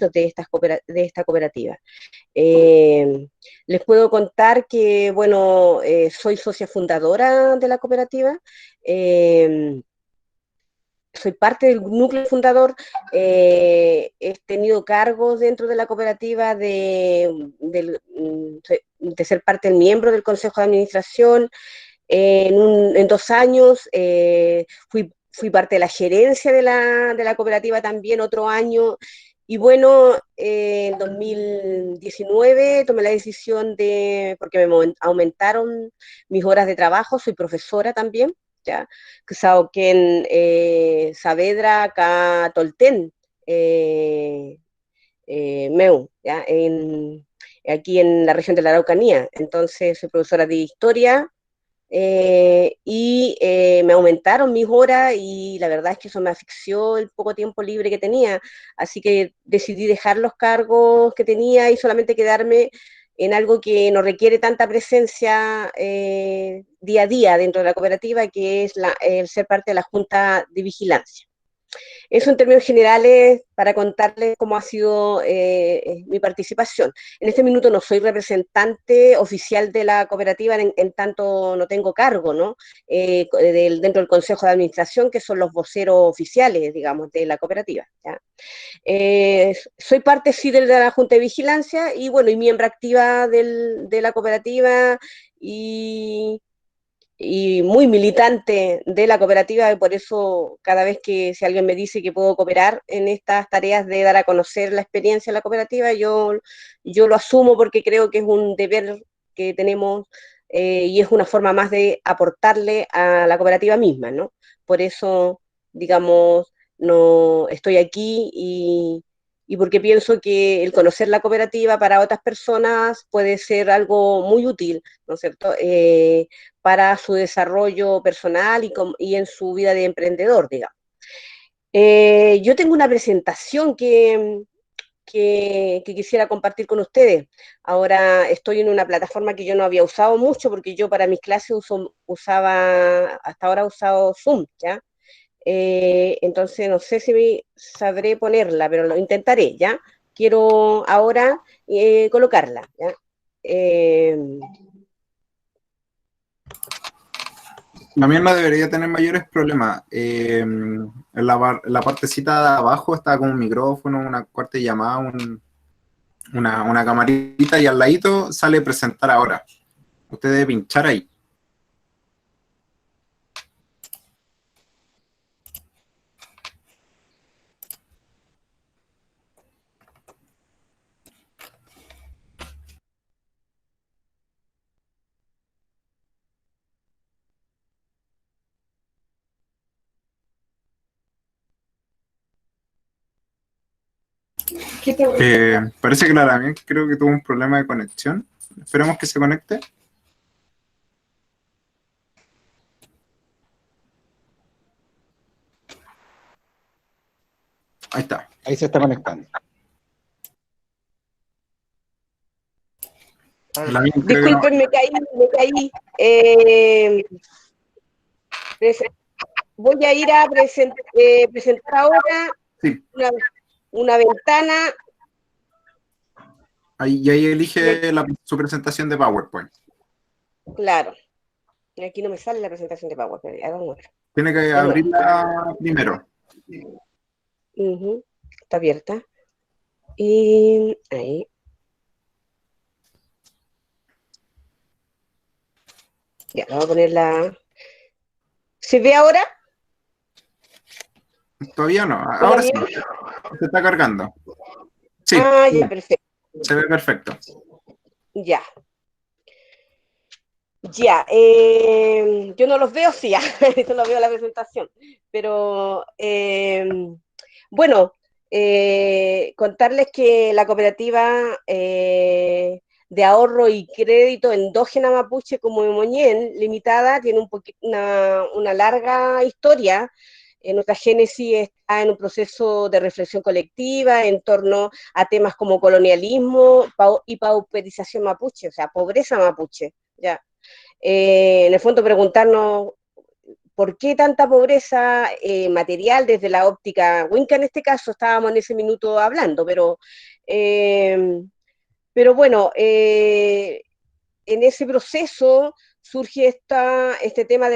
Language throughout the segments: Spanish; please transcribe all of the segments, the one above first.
de esta cooperativa. Les puedo contar que, bueno, soy socia fundadora de la cooperativa, soy parte del núcleo fundador, he tenido cargos dentro de la cooperativa de ser parte del miembro del Consejo de Administración. En 2 años fui parte de la gerencia de la cooperativa también otro año. Y bueno, en 2019 tomé la decisión porque me aumentaron mis horas de trabajo, soy profesora también, ¿ya? Sauquén, Saavedra, acá Tolten, Meu, ¿ya? Aquí en la región de la Araucanía. Entonces soy profesora de historia, me aumentaron mis horas y la verdad es que eso me asfixió el poco tiempo libre que tenía, así que decidí dejar los cargos que tenía y solamente quedarme en algo que no requiere tanta presencia día a día dentro de la cooperativa, que es el ser parte de la Junta de Vigilancia. Eso en términos generales para contarles cómo ha sido mi participación. En este minuto no soy representante oficial de la cooperativa, en tanto no tengo cargo, ¿no? Dentro del Consejo de Administración, que son los voceros oficiales, digamos, de la cooperativa, ¿ya? Soy parte sí de la Junta de Vigilancia y bueno, y miembro activa de la cooperativa y muy militante de la cooperativa, y por eso cada vez que si alguien me dice que puedo cooperar en estas tareas de dar a conocer la experiencia de la cooperativa, yo lo asumo porque creo que es un deber que tenemos y es una forma más de aportarle a la cooperativa misma, ¿no? Por eso, digamos, no estoy aquí y porque pienso que el conocer la cooperativa para otras personas puede ser algo muy útil, ¿no es cierto?, para su desarrollo personal y en su vida de emprendedor, digamos. Yo tengo una presentación que quisiera compartir con ustedes. Ahora estoy en una plataforma que yo no había usado mucho porque yo para mis clases hasta ahora he usado Zoom, ¿ya? Entonces no sé si sabré ponerla, pero lo intentaré, ¿ya? Quiero ahora colocarla, ¿ya? La mía no debería tener mayores problemas. En la partecita de abajo está con un micrófono, una cuarta de llamada, una camarita y al ladito sale presentar ahora. Usted debe pinchar ahí. Parece que claramente creo que tuvo un problema de conexión. Esperemos que se conecte. Ahí está. Ahí se está conectando. Disculpen, me caí. Voy a ir a presentar ahora sí. una ventana. Ahí elige su presentación de PowerPoint. Claro. Aquí no me sale la presentación de PowerPoint. Tiene que abrirla primero. Está abierta. Y ahí. Ya, vamos a ponerla. ¿Se ve ahora? Todavía no. Ahora sí. Se está cargando. Sí. Ah, ya, perfecto. Se ve perfecto. Ya. Ya, yo no los veo, sí, yo no veo la presentación, pero bueno, contarles que la cooperativa de ahorro y crédito endógena mapuche como Moñén Limitada tiene una larga historia. Nuestra génesis está en un proceso de reflexión colectiva en torno a temas como colonialismo y pauperización mapuche, o sea, pobreza mapuche, ya. En el fondo preguntarnos por qué tanta pobreza material desde la óptica Winca en este caso, estábamos en ese minuto hablando, eh, pero bueno, en ese proceso surge este tema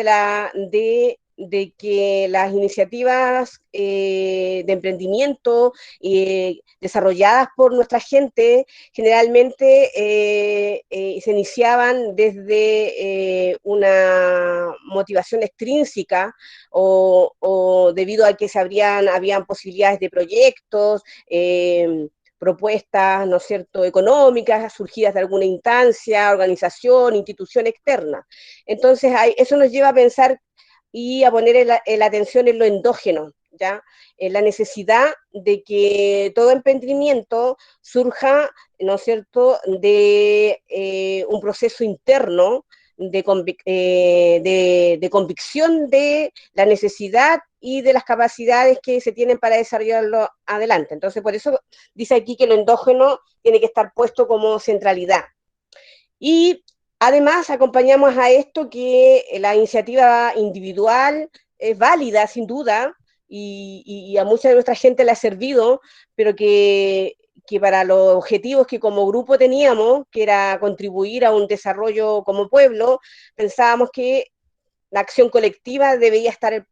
de que las iniciativas de emprendimiento desarrolladas por nuestra gente generalmente se iniciaban desde una motivación extrínseca o debido a que habían posibilidades de proyectos, propuestas, ¿no es cierto?, económicas, surgidas de alguna instancia, organización, institución externa. Entonces, eso nos lleva a pensar y a poner la atención en lo endógeno, ¿ya? En la necesidad de que todo emprendimiento surja, ¿no es cierto?, de un proceso interno de convicción de la necesidad y de las capacidades que se tienen para desarrollarlo adelante. Entonces, por eso dice aquí que lo endógeno tiene que estar puesto como centralidad. Y además acompañamos a esto que la iniciativa individual es válida, sin duda, y a mucha de nuestra gente le ha servido, pero que para los objetivos que como grupo teníamos, que era contribuir a un desarrollo como pueblo, pensábamos que la acción colectiva debería estar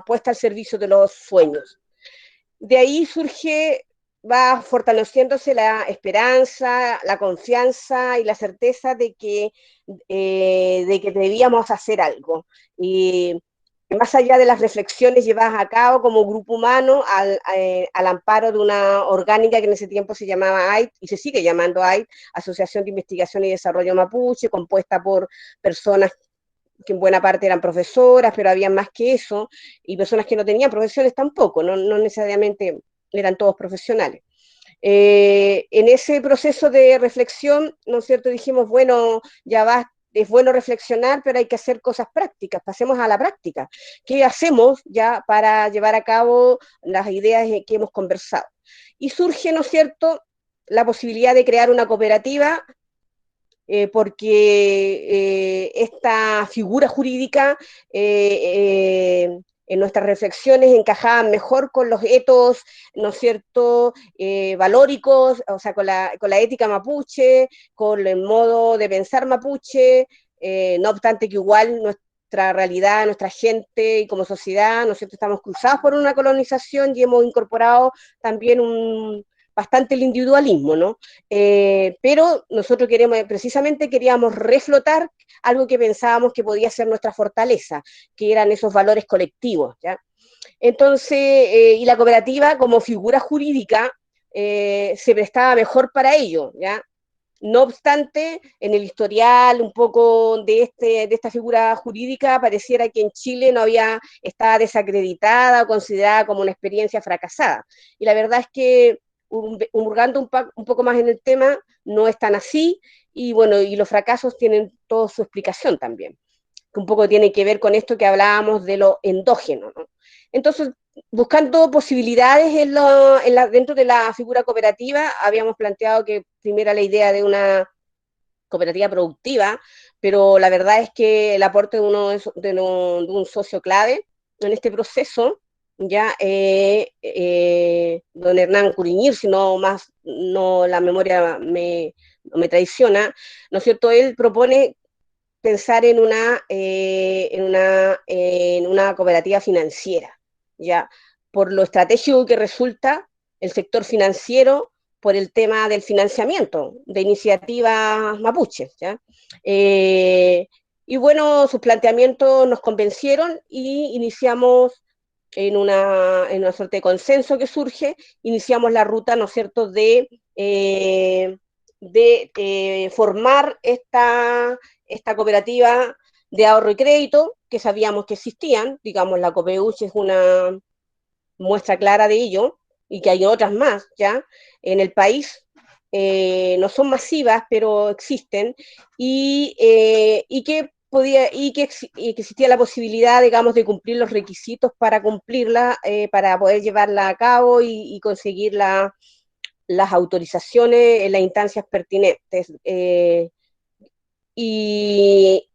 puesta al servicio de los sueños. De ahí va fortaleciéndose la esperanza, la confianza y la certeza de que debíamos hacer algo. Y más allá de las reflexiones llevadas a cabo como grupo humano al amparo de una orgánica que en ese tiempo se llamaba AIT y se sigue llamando AIT, Asociación de Investigación y Desarrollo Mapuche, compuesta por personas que en buena parte eran profesoras, pero había más que eso, y personas que no tenían profesiones tampoco, no necesariamente eran todos profesionales. En ese proceso de reflexión, ¿no es cierto?, dijimos, bueno, ya va, es bueno reflexionar, pero hay que hacer cosas prácticas, pasemos a la práctica. ¿Qué hacemos ya para llevar a cabo las ideas que hemos conversado? Y surge, ¿no es cierto?, la posibilidad de crear una cooperativa porque esta figura jurídica en nuestras reflexiones encajaban mejor con los etos, ¿no es cierto?, valóricos, o sea, con la ética mapuche, con el modo de pensar mapuche, no obstante que igual nuestra realidad, nuestra gente y como sociedad, ¿no es cierto?, estamos cruzados por una colonización y hemos incorporado también bastante el individualismo, ¿no? Pero nosotros precisamente queríamos reflotar algo que pensábamos que podía ser nuestra fortaleza, que eran esos valores colectivos, ¿ya? Entonces, y la cooperativa como figura jurídica se prestaba mejor para ello, ¿ya? No obstante, en el historial un poco de esta figura jurídica pareciera que en Chile estaba desacreditada o considerada como una experiencia fracasada. Y la verdad es que hurgando un poco más en el tema, no es tan así, y bueno, y los fracasos tienen toda su explicación también, que un poco tiene que ver con esto que hablábamos de lo endógeno, ¿no? Entonces, buscando posibilidades dentro de la figura cooperativa, habíamos planteado que primero la idea de una cooperativa productiva, pero la verdad es que el aporte de un socio clave en este proceso, ya don Hernán Curiñir, si no más, no la memoria no me traiciona, ¿no es cierto? Él propone pensar en una cooperativa financiera, ¿ya? Por lo estratégico que resulta el sector financiero por el tema del financiamiento de iniciativas mapuches, ¿ya? Y bueno, sus planteamientos nos convencieron y iniciamos en una suerte de consenso que surge, iniciamos la ruta, ¿no es cierto?, formar esta cooperativa de ahorro y crédito, que sabíamos que existían, digamos, la COPEUCH es una muestra clara de ello, y que hay otras más, ¿ya? En el país, no son masivas, pero existen, y que existía la posibilidad, digamos, de cumplir los requisitos para cumplirla, para poder llevarla a cabo y conseguir las autorizaciones en las instancias pertinentes. Y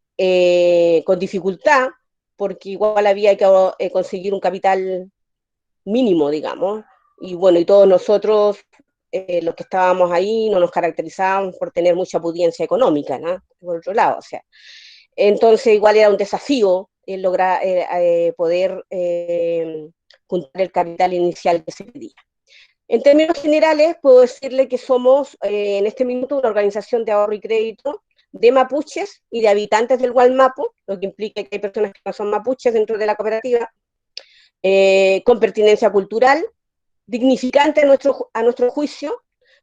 con dificultad, porque igual había que conseguir un capital mínimo, digamos, y bueno, y todos nosotros, los que estábamos ahí, no nos caracterizábamos por tener mucha pudiencia económica, ¿no? Por otro lado, o sea, entonces igual era un desafío lograr poder juntar el capital inicial que se pedía. En términos generales, puedo decirle que somos en este minuto una organización de ahorro y crédito de mapuches y de habitantes del Gualmapu, lo que implica que hay personas que no son mapuches dentro de la cooperativa, con pertinencia cultural, dignificante a nuestro juicio,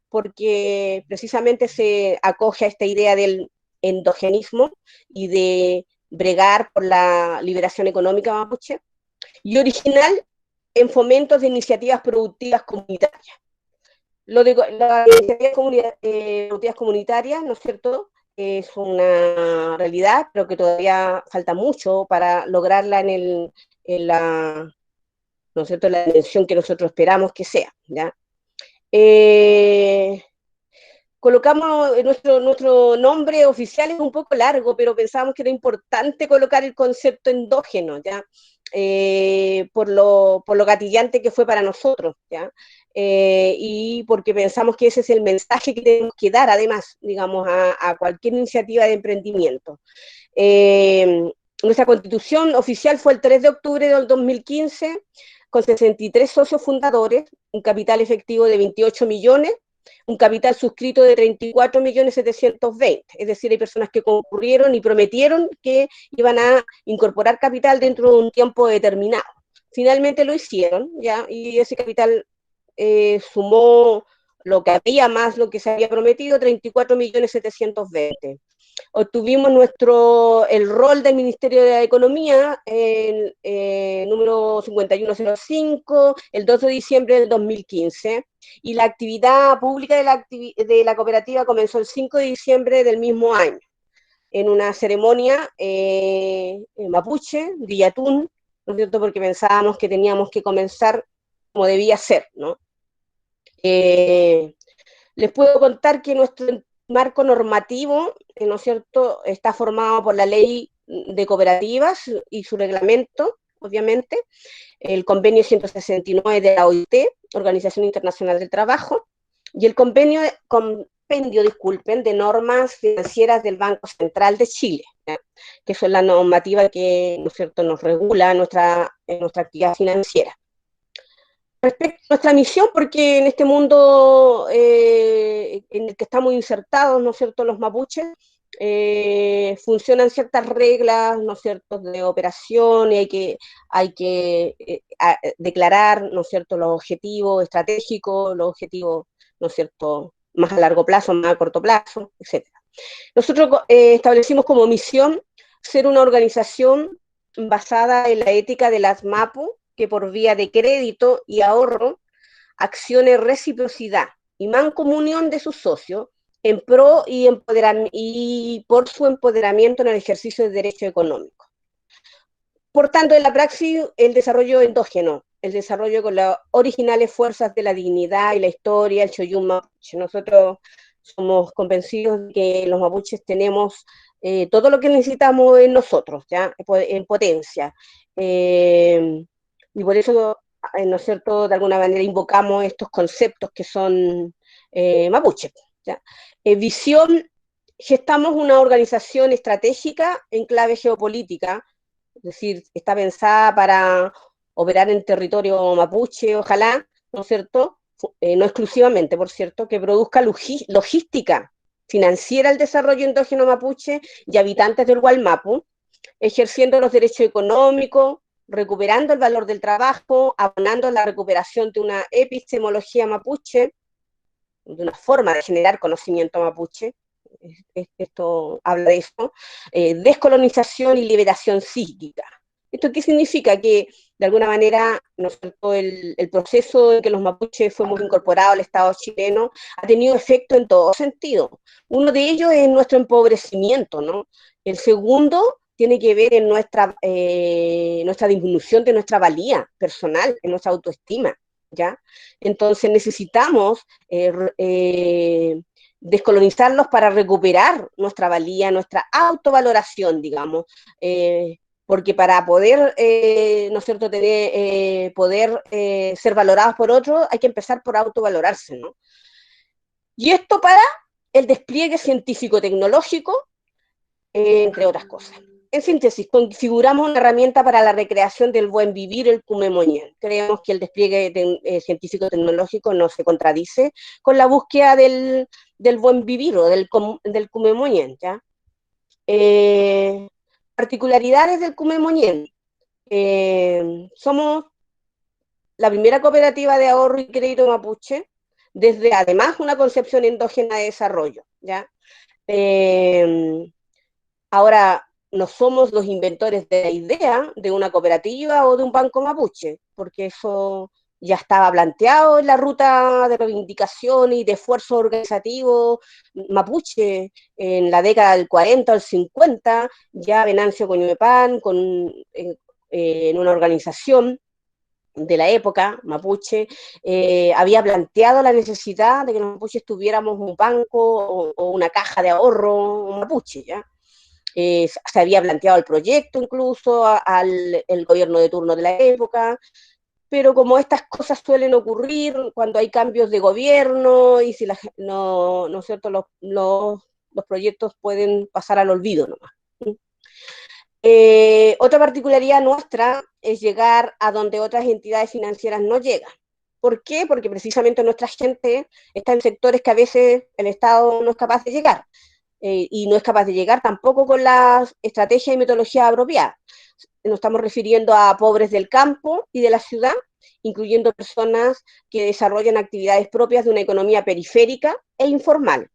porque precisamente se acoge a esta idea del endogenismo y de bregar por la liberación económica mapuche, y original en fomentos de iniciativas productivas comunitarias. Las iniciativas productivas comunitarias, ¿no es cierto?, es una realidad, pero que todavía falta mucho para lograrla en la, ¿no es cierto?, la dimensión que nosotros esperamos que sea, ¿ya? Colocamos nuestro nombre oficial, es un poco largo, pero pensamos que era importante colocar el concepto endógeno, ¿ya? Por lo gatillante que fue para nosotros, ¿ya? Y porque pensamos que ese es el mensaje que tenemos que dar, además, digamos, a cualquier iniciativa de emprendimiento. Nuestra constitución oficial fue el 3 de octubre del 2015, con 63 socios fundadores, un capital efectivo de 28 millones, un capital suscrito de 34.720.000, es decir, hay personas que concurrieron y prometieron que iban a incorporar capital dentro de un tiempo determinado. Finalmente lo hicieron, ¿ya? Y ese capital sumó lo que había más lo que se había prometido, 34.720.000. Obtuvimos el rol del Ministerio de Economía, número 5105, el 2 de diciembre del 2015, y la actividad pública de la cooperativa comenzó el 5 de diciembre del mismo año, en una ceremonia en mapuche, Villatún, ¿no es cierto?, porque pensábamos que teníamos que comenzar como debía ser, ¿no? Les puedo contar que nuestro marco normativo, ¿no es cierto?, está formado por la ley de cooperativas y su reglamento, obviamente, el convenio 169 de la OIT, Organización Internacional del Trabajo, y el compendio, disculpen, de normas financieras del Banco Central de Chile, ¿ya?, que son la normativa que, ¿no es cierto?, nos regula nuestra actividad financiera. Respecto a nuestra misión, porque en este mundo en el que estamos insertados, ¿no es cierto?, los mapuches, funcionan ciertas reglas, ¿no es cierto?, de operación, y hay que declarar, ¿no es cierto?, los objetivos estratégicos, los objetivos, ¿no es cierto?, más a largo plazo, más a corto plazo, etc. Nosotros establecimos como misión ser una organización basada en la ética de las MAPU, que por vía de crédito y ahorro accione reciprocidad y mancomunión de sus socios en pro y por su empoderamiento en el ejercicio de derecho económico. Por tanto, en la praxis, el desarrollo endógeno, el desarrollo con las originales fuerzas de la dignidad y la historia, el choyún mapuche. Nosotros somos convencidos de que los mapuches tenemos todo lo que necesitamos en nosotros, ¿ya?, en potencia. Y por eso, ¿no es cierto?, de alguna manera invocamos estos conceptos que son mapuche, ¿ya? Visión, gestamos una organización estratégica en clave geopolítica, es decir, está pensada para operar en territorio mapuche, ojalá, ¿no es cierto?, no exclusivamente, por cierto, que produzca logística financiera al desarrollo endógeno mapuche y habitantes del Gualmapu, ejerciendo los derechos económicos, recuperando el valor del trabajo, abonando la recuperación de una epistemología mapuche, de una forma de generar conocimiento mapuche, esto habla de eso, descolonización y liberación psíquica. ¿Esto qué significa? Que de alguna manera, ¿no es cierto?, el proceso en que los mapuches fuimos incorporados al Estado chileno ha tenido efecto en todo sentido. Uno de ellos es nuestro empobrecimiento, ¿no? El segundo tiene que ver en nuestra disminución de nuestra valía personal, en nuestra autoestima, ¿ya? Entonces necesitamos descolonizarlos para recuperar nuestra valía, nuestra autovaloración, digamos, porque para poder, ¿no es cierto?, poder ser valorados por otros, hay que empezar por autovalorarse, ¿no? Y esto para el despliegue científico-tecnológico, entre otras cosas. En síntesis, configuramos una herramienta para la recreación del buen vivir, el Cumemoñén. Creemos que el despliegue científico-tecnológico no se contradice con la búsqueda del buen vivir o del Cumemoñén, ¿ya? Particularidades del Cumemoñén. Somos la primera cooperativa de ahorro y crédito mapuche, desde además una concepción endógena de desarrollo, ¿ya? Ahora, no somos los inventores de la idea de una cooperativa o de un banco mapuche, porque eso ya estaba planteado en la ruta de reivindicación y de esfuerzo organizativo mapuche en la década del 40 o el 50, ya Venancio Coñuepan en una organización de la época mapuche, había planteado la necesidad de que los mapuches tuviéramos un banco o una caja de ahorro mapuche, ¿ya? Se había planteado el proyecto incluso al el gobierno de turno de la época, pero como estas cosas suelen ocurrir cuando hay cambios de gobierno y si no es cierto, los proyectos pueden pasar al olvido nomás. Otra particularidad nuestra es llegar a donde otras entidades financieras no llegan. ¿Por qué? Porque precisamente nuestra gente está en sectores que a veces el Estado no es capaz de llegar. Y no es capaz de llegar tampoco con la estrategia y metodología apropiada. Nos estamos refiriendo a pobres del campo y de la ciudad, incluyendo personas que desarrollan actividades propias de una economía periférica e informal.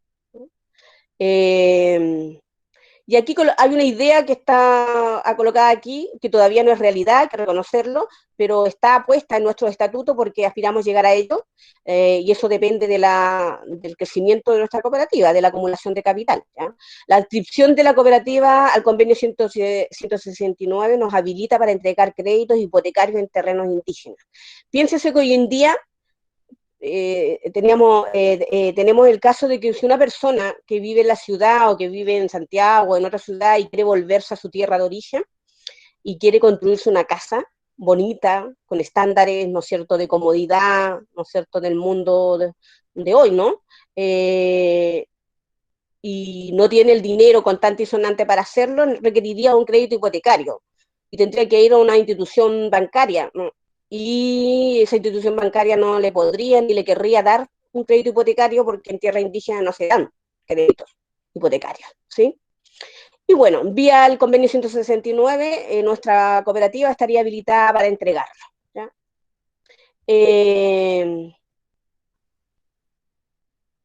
Y aquí hay una idea que está colocada aquí, que todavía no es realidad, hay que reconocerlo, pero está puesta en nuestro estatuto porque aspiramos a llegar a ello, y eso depende del crecimiento de nuestra cooperativa, de la acumulación de capital, ¿ya? La adscripción de la cooperativa al convenio 169 nos habilita para entregar créditos hipotecarios en terrenos indígenas. Piénsese que hoy en día tenemos el caso de que si una persona que vive en la ciudad o que vive en Santiago o en otra ciudad y quiere volverse a su tierra de origen y quiere construirse una casa bonita, con estándares, ¿no es cierto?, de comodidad, ¿no es cierto?, del mundo de hoy, ¿no? Y no tiene el dinero contante y sonante para hacerlo, requeriría un crédito hipotecario y tendría que ir a una institución bancaria, ¿no? Y esa institución bancaria no le podría ni le querría dar un crédito hipotecario porque en tierra indígena no se dan créditos hipotecarios, ¿sí? Y bueno, vía el convenio 169, nuestra cooperativa estaría habilitada para entregarlo, ¿ya?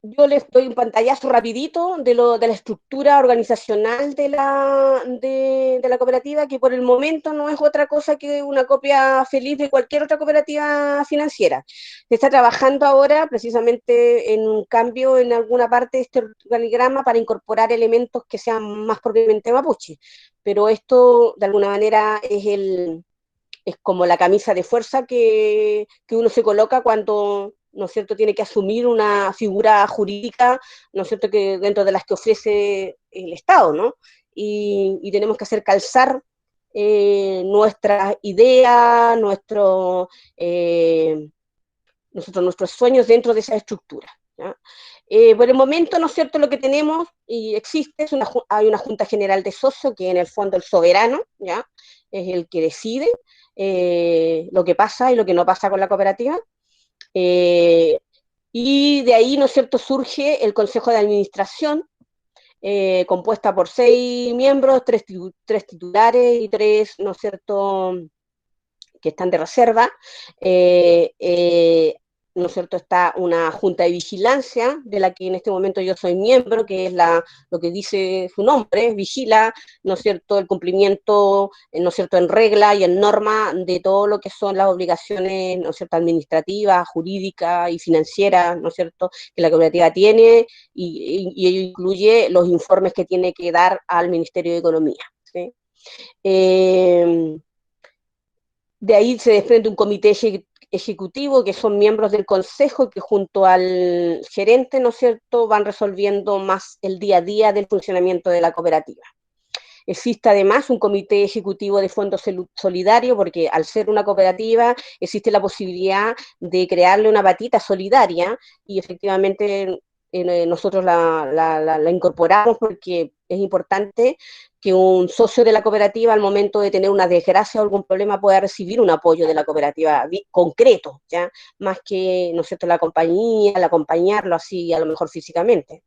Yo les doy un pantallazo rapidito de la estructura organizacional de la cooperativa, que por el momento no es otra cosa que una copia feliz de cualquier otra cooperativa financiera. Se está trabajando ahora precisamente en un cambio en alguna parte de este organigrama para incorporar elementos que sean más propiamente mapuche, pero esto de alguna manera es como la camisa de fuerza que uno se coloca cuando, ¿no es cierto?, tiene que asumir una figura jurídica, ¿no es cierto?, que dentro de las que ofrece el Estado, ¿no? Y tenemos que hacer calzar nuestras ideas, nuestros sueños dentro de esa estructura, ¿ya? Por el momento, ¿no es cierto?, lo que tenemos y existe hay una Junta General de Socios que en el fondo el soberano, ¿ya?, es el que decide lo que pasa y lo que no pasa con la cooperativa. Y de ahí, ¿no es cierto?, surge el Consejo de Administración, compuesta por 6 miembros, 3 titulares y 3, ¿no es cierto?, que están de reserva. ¿No es cierto? Está una junta de vigilancia, de la que en este momento yo soy miembro, que es lo que dice su nombre, vigila, ¿no es cierto?, el cumplimiento, ¿no es cierto?, en regla y en norma de todo lo que son las obligaciones, ¿no es cierto?, administrativas, jurídicas y financieras, ¿no es cierto?, que la cooperativa tiene, y ello incluye los informes que tiene que dar al Ministerio de Economía, ¿sí? De ahí se desprende un comité ejecutivo, que son miembros del consejo, que junto al gerente, ¿no es cierto?, van resolviendo más el día a día del funcionamiento de la cooperativa. Existe además un comité ejecutivo de fondo solidario, porque al ser una cooperativa existe la posibilidad de crearle una patita solidaria y efectivamente nosotros la incorporamos porque es importante que un socio de la cooperativa al momento de tener una desgracia o algún problema pueda recibir un apoyo de la cooperativa concreto, ¿ya? Más que, ¿no es cierto?, la compañía, el acompañarlo así a lo mejor físicamente.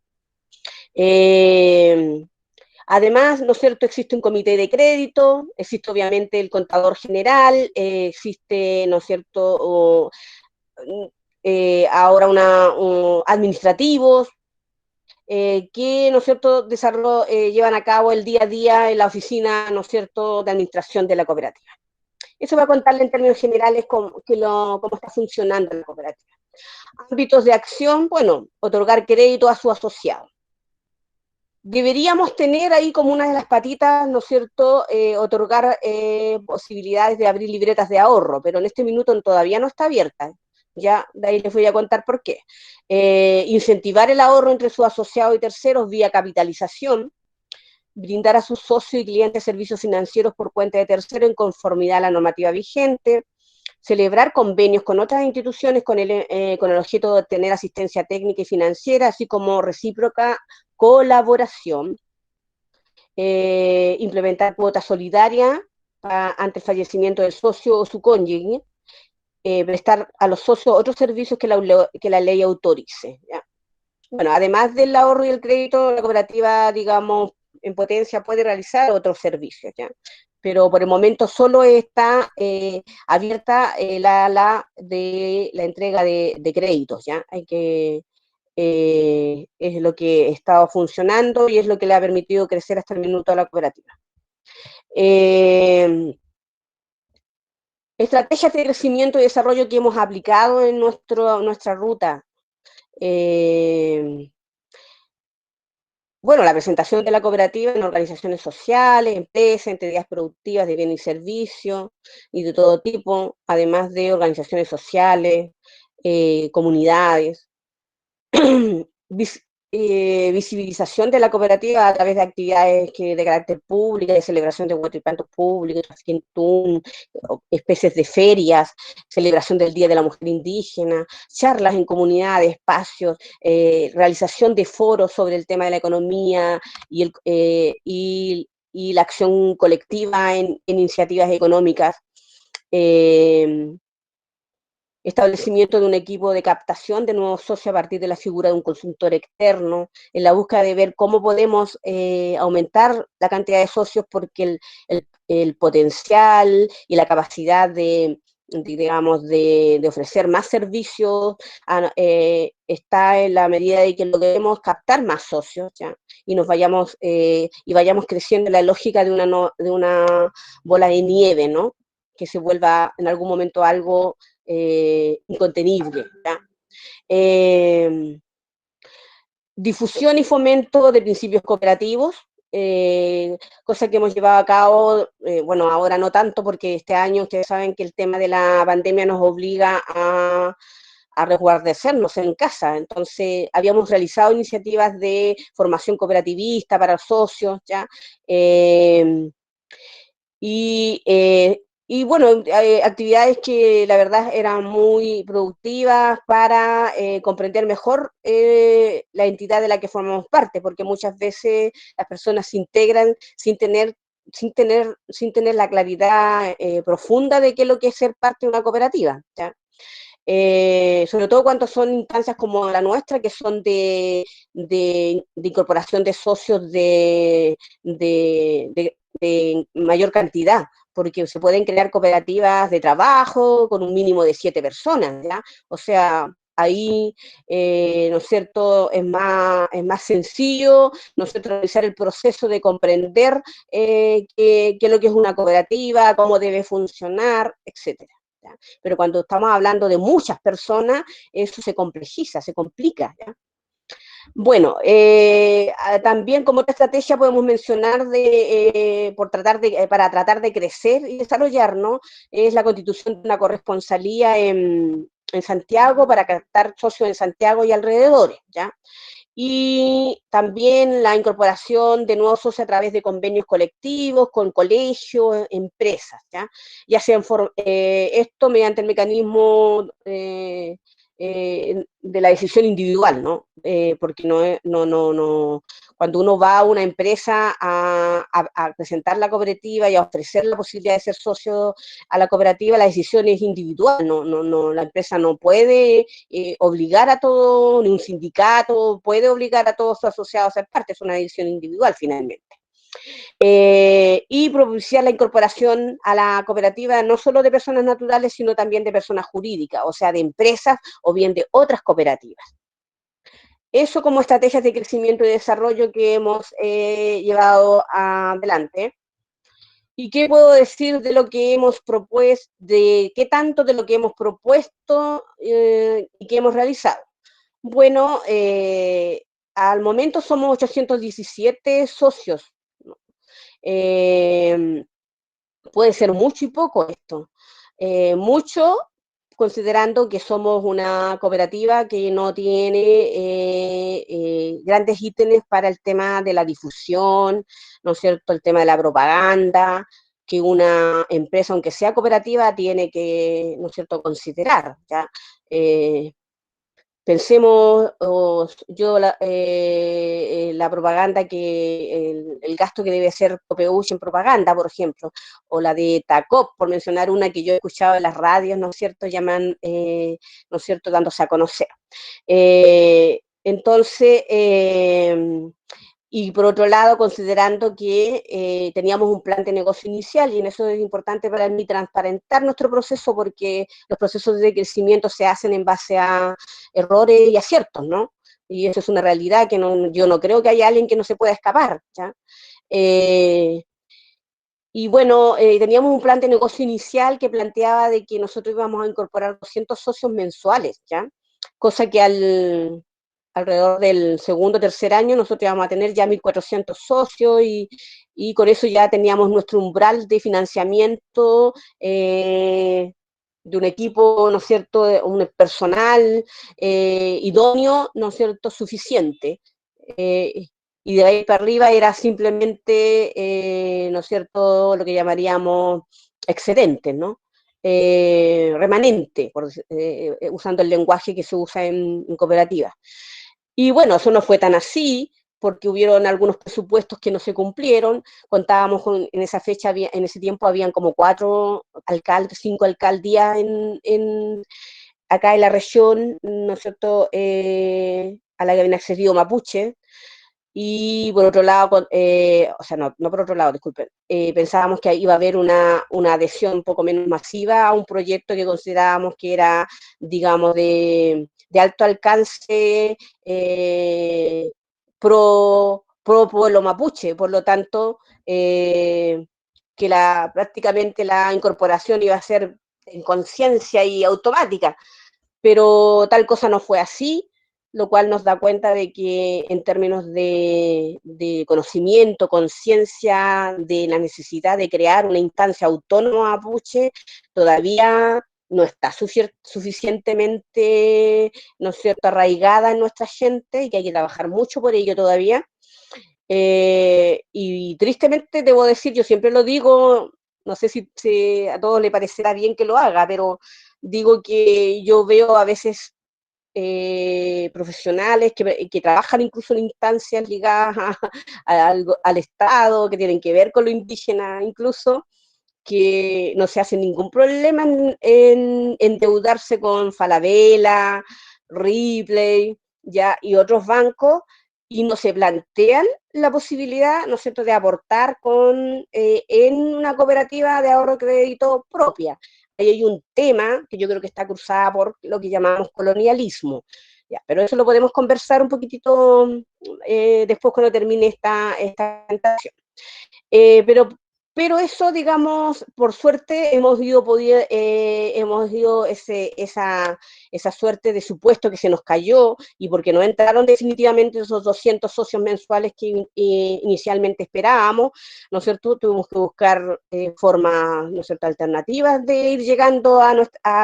Además, ¿no es cierto?, existe un comité de crédito, existe obviamente el contador general, existe, ¿no es cierto?, ahora administrativos, que, ¿no es cierto?, llevan a cabo el día a día en la oficina, ¿no es cierto?, de administración de la cooperativa. Eso va a contarle en términos generales cómo está funcionando la cooperativa. Ámbitos de acción, bueno, otorgar crédito a su asociado. Deberíamos tener ahí como una de las patitas, ¿no es cierto?, otorgar posibilidades de abrir libretas de ahorro, pero en este minuto todavía no está abierta. Ya, de ahí les voy a contar por qué. Incentivar el ahorro entre sus asociados y terceros vía capitalización, brindar a sus socios y clientes servicios financieros por cuenta de terceros en conformidad a la normativa vigente, celebrar convenios con otras instituciones con el objeto de obtener asistencia técnica y financiera, así como recíproca colaboración, implementar cuotas solidarias ante el fallecimiento del socio o su cónyuge, prestar a los socios otros servicios que la ley autorice, ¿ya? Bueno, además del ahorro y el crédito, la cooperativa, digamos, en potencia puede realizar otros servicios, ¿ya? Pero por el momento solo está abierta de la entrega de créditos, ¿ya? Es lo que estaba funcionando y es lo que le ha permitido crecer hasta el minuto a la cooperativa. Estrategias de crecimiento y desarrollo que hemos aplicado en nuestra ruta. Bueno, la presentación de la cooperativa en organizaciones sociales, empresas, entidades productivas de bienes y servicios y de todo tipo, además de organizaciones sociales, comunidades. Visibilización de la cooperativa a través de actividades de carácter público, de celebración de huachipantos públicos, especies de ferias, celebración del Día de la Mujer Indígena, charlas en comunidades, espacios, realización de foros sobre el tema de la economía y la acción colectiva en iniciativas económicas. Establecimiento de un equipo de captación de nuevos socios a partir de la figura de un consultor externo, en la búsqueda de ver cómo podemos aumentar la cantidad de socios, porque el potencial y la capacidad digamos, de ofrecer más servicios está en la medida de que logremos captar más socios, ¿ya? Y vayamos creciendo en la lógica de una bola de nieve, ¿no?, que se vuelva en algún momento algo incontenible, ¿ya? Difusión y fomento de principios cooperativos, cosa que hemos llevado a cabo, bueno, ahora no tanto porque este año ustedes saben que el tema de la pandemia nos obliga a resguardecernos en casa. Entonces, habíamos realizado iniciativas de formación cooperativista para socios, ¿ya? Y bueno, actividades que la verdad eran muy productivas para comprender mejor la entidad de la que formamos parte, porque muchas veces las personas se integran sin tener la claridad profunda de qué es lo que es ser parte de una cooperativa, ¿ya? Sobre todo cuando son instancias como la nuestra, que son de incorporación de socios de mayor cantidad, porque se pueden crear cooperativas de trabajo con un mínimo de 7 personas, ¿ya? O sea, ahí, ¿no es cierto?, es más sencillo, ¿no es cierto?, realizar el proceso de comprender qué es lo que es una cooperativa, cómo debe funcionar, etcétera, ¿ya? Pero cuando estamos hablando de muchas personas, eso se complejiza, se complica, ¿ya? Bueno, también como otra estrategia podemos mencionar para tratar de crecer y desarrollarnos, es la constitución de una corresponsalía en Santiago para captar socios en Santiago y alrededores, ¿ya? Y también la incorporación de nuevos socios a través de convenios colectivos con colegios, empresas, ¿ya? Ya sea esto mediante el mecanismo de la decisión individual, ¿no? Porque cuando uno va a una empresa a presentar la cooperativa y a ofrecer la posibilidad de ser socio a la cooperativa, la decisión es individual, la empresa no puede obligar a todo, ni un sindicato puede obligar a todos sus asociados a ser parte, es una decisión individual finalmente. Y propiciar la incorporación a la cooperativa no solo de personas naturales, sino también de personas jurídicas, o sea, de empresas o bien de otras cooperativas. Eso como estrategias de crecimiento y desarrollo que hemos llevado adelante. ¿Y qué puedo decir de lo que hemos propuesto, de qué tanto de lo que hemos propuesto y que hemos realizado? Bueno, al momento somos 817 socios, ¿no? Puede ser mucho y poco esto. Mucho, considerando que somos una cooperativa que no tiene grandes ítems para el tema de la difusión, ¿no es cierto?, el tema de la propaganda, que una empresa, aunque sea cooperativa, tiene que, ¿no es cierto?, considerar, ¿ya? Pensemos, la propaganda el gasto que debe hacer Copeuch en propaganda, por ejemplo, o la de TACOP, por mencionar una que yo he escuchado en las radios, ¿no es cierto?, llaman, ¿no es cierto?, dándose a conocer. Entonces, y por otro lado, considerando que teníamos un plan de negocio inicial, y en eso es importante para mí transparentar nuestro proceso, porque los procesos de crecimiento se hacen en base a errores y aciertos, ¿no? Y eso es una realidad que yo no creo que haya alguien que no se pueda escapar, ¿ya? Y bueno, teníamos un plan de negocio inicial que planteaba de que nosotros íbamos a incorporar 200 socios mensuales, ¿ya? Cosa que alrededor del segundo o tercer año nosotros íbamos a tener ya 1.400 socios y con eso ya teníamos nuestro umbral de financiamiento de un equipo, ¿no es cierto?, un personal idóneo, ¿no es cierto?, suficiente. Y de ahí para arriba era simplemente, ¿no es cierto?, lo que llamaríamos excedente, ¿no? Remanente, usando el lenguaje que se usa en cooperativas. Y bueno, eso no fue tan así, porque hubieron algunos presupuestos que no se cumplieron. Contábamos en esa fecha, en ese tiempo habían como 4 alcaldes, 5 alcaldías acá en la región, ¿no es cierto?, a la que habían accedido mapuche. Y por otro lado, o sea, no por otro lado, disculpen, pensábamos que iba a haber una adhesión un poco menos masiva a un proyecto que considerábamos que era, digamos, de alto alcance pro pueblo mapuche. Por lo tanto, que prácticamente la incorporación iba a ser en conciencia y automática, pero tal cosa no fue así, lo cual nos da cuenta de que en términos de conocimiento, conciencia de la necesidad de crear una instancia autónoma mapuche, todavía no está suficientemente, ¿no es cierto?, arraigada en nuestra gente y que hay que trabajar mucho por ello todavía. Y tristemente debo decir, yo siempre lo digo, no sé si a todos les parecerá bien que lo haga, pero digo que yo veo a veces profesionales que trabajan incluso en instancias ligadas al Estado, que tienen que ver con lo indígena incluso, que no se hace ningún problema en endeudarse con Falabella, Ripley, ya, y otros bancos, y no se plantean la posibilidad, ¿no es cierto?, de aportar en una cooperativa de ahorro crédito propia. Ahí hay un tema que yo creo que está cruzada por lo que llamamos colonialismo. Ya, pero eso lo podemos conversar un poquitito después cuando termine esta presentación. Pero Pero eso, digamos, por suerte hemos ido esa suerte de supuesto que se nos cayó y porque no entraron definitivamente esos 200 socios mensuales que inicialmente esperábamos, ¿no es cierto? Tuvimos que buscar formas, ¿no es cierto?, alternativas de ir llegando a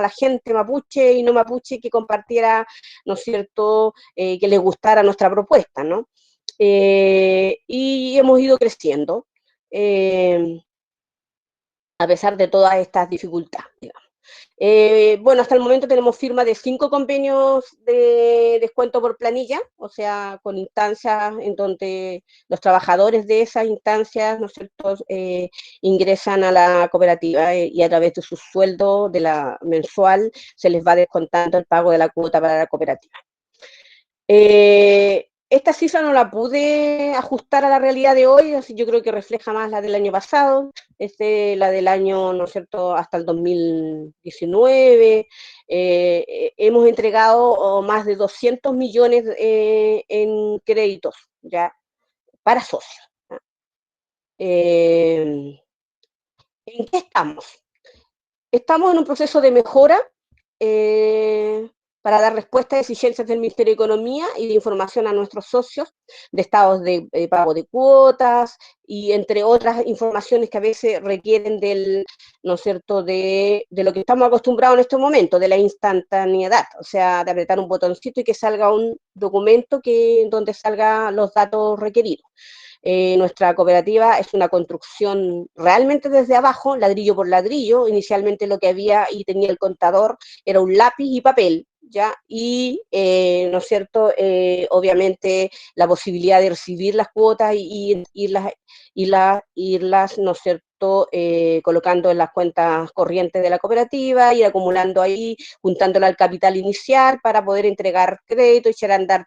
la gente mapuche y no mapuche que compartiera, ¿no es cierto?, que les gustara nuestra propuesta, ¿no? Y hemos ido creciendo. A pesar de todas estas dificultades, digamos. Bueno, hasta el momento tenemos firma de 5 convenios de descuento por planilla, o sea, con instancias en donde los trabajadores de esas instancias, ¿no es cierto?, ingresan a la cooperativa y a través de su sueldo de la mensual se les va descontando el pago de la cuota para la cooperativa. Esta cifra no la pude ajustar a la realidad de hoy, así yo creo que refleja más la del año pasado, la del año, ¿no es cierto?, hasta el 2019. Hemos entregado más de 200 millones en créditos, ¿ya?, para socios. ¿En qué estamos? Estamos en un proceso de mejora para dar respuesta a exigencias del Ministerio de Economía y de información a nuestros socios, de estados de pago de cuotas y entre otras informaciones que a veces requieren ¿no es cierto?, de lo que estamos acostumbrados en este momento, de la instantaneidad, o sea, de apretar un botoncito y que salga un documento donde salgan los datos requeridos. Nuestra cooperativa es una construcción realmente desde abajo, ladrillo por ladrillo. Inicialmente lo que había y tenía el contador era un lápiz y papel, ¿ya? Y, ¿no es cierto?, obviamente la posibilidad de recibir las cuotas y irlas, ¿no es cierto?, colocando en las cuentas corrientes de la cooperativa, ir acumulando ahí, juntándola al capital inicial para poder entregar crédito y echar a andar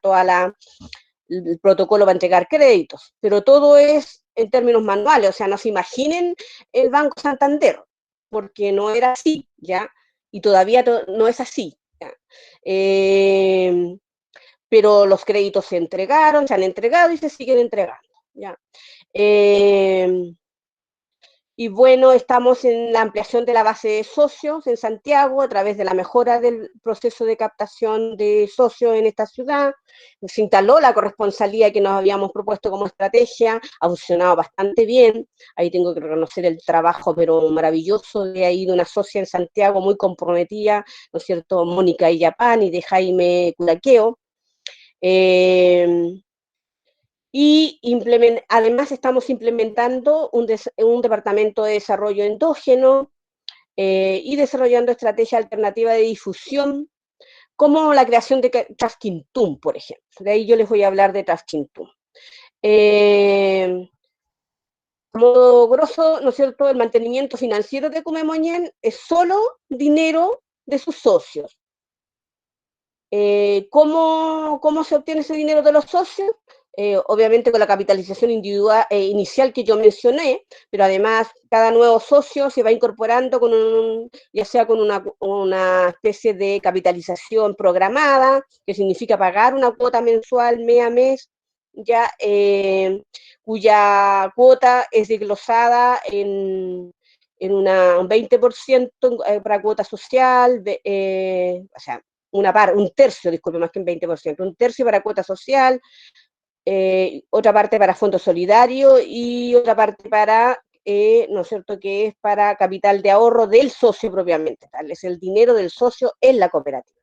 el protocolo para entregar créditos, pero todo es en términos manuales, o sea, no se imaginen el Banco Santander, porque no era así, ¿ya? Y todavía no es así, ¿ya? Pero los créditos se han entregado y se siguen entregando, ¿ya? Y bueno, estamos en la ampliación de la base de socios en Santiago a través de la mejora del proceso de captación de socios en esta ciudad. Se instaló la corresponsalía que nos habíamos propuesto como estrategia, ha funcionado bastante bien. Ahí tengo que reconocer el trabajo, pero maravilloso, de ahí de una socia en Santiago muy comprometida, ¿no es cierto?, Mónica Illapán, y de Jaime Curaqueo. Y además estamos implementando un departamento de desarrollo endógeno y desarrollando estrategias alternativas de difusión, como la creación de Trasquintum, por ejemplo. De ahí yo les voy a hablar de Trasquintum. A modo grosso, ¿no es cierto?, el mantenimiento financiero de Cumemoñén es solo dinero de sus socios. ¿Cómo se obtiene ese dinero de los socios? Obviamente con la capitalización individual, inicial que yo mencioné, pero además cada nuevo socio se va incorporando ya sea con una especie de capitalización programada, que significa pagar una cuota mensual mes a mes, ya, cuya cuota es desglosada en un 20% para cuota social, o sea, un tercio, disculpe, más que un 20%, un tercio para cuota social, otra parte para fondo solidario y otra parte para, ¿no es cierto?, que es para capital de ahorro del socio propiamente tal, es el dinero del socio en la cooperativa.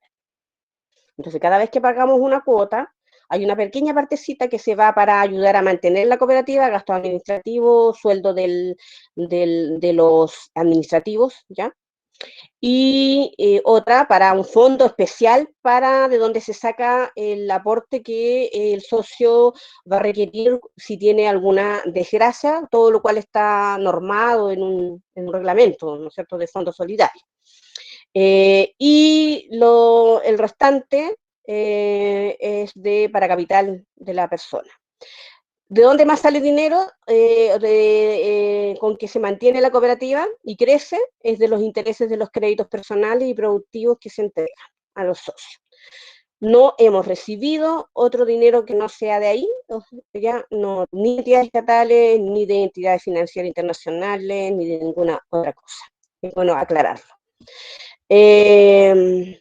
Entonces, cada vez que pagamos una cuota, hay una pequeña partecita que se va para ayudar a mantener la cooperativa, gastos administrativos, sueldo de los administrativos, ¿ya? Y otra para un fondo especial de donde se saca el aporte que el socio va a requerir si tiene alguna desgracia, todo lo cual está normado en un reglamento, ¿no es cierto?, de fondo solidario. Y el restante es para capital de la persona. ¿De dónde más sale dinero con que se mantiene la cooperativa y crece? Es de los intereses de los créditos personales y productivos que se entregan a los socios. no hemos recibido otro dinero que no sea de ahí, ya no, ni de entidades estatales, ni de entidades financieras internacionales, ni de ninguna otra cosa. Es bueno aclararlo. En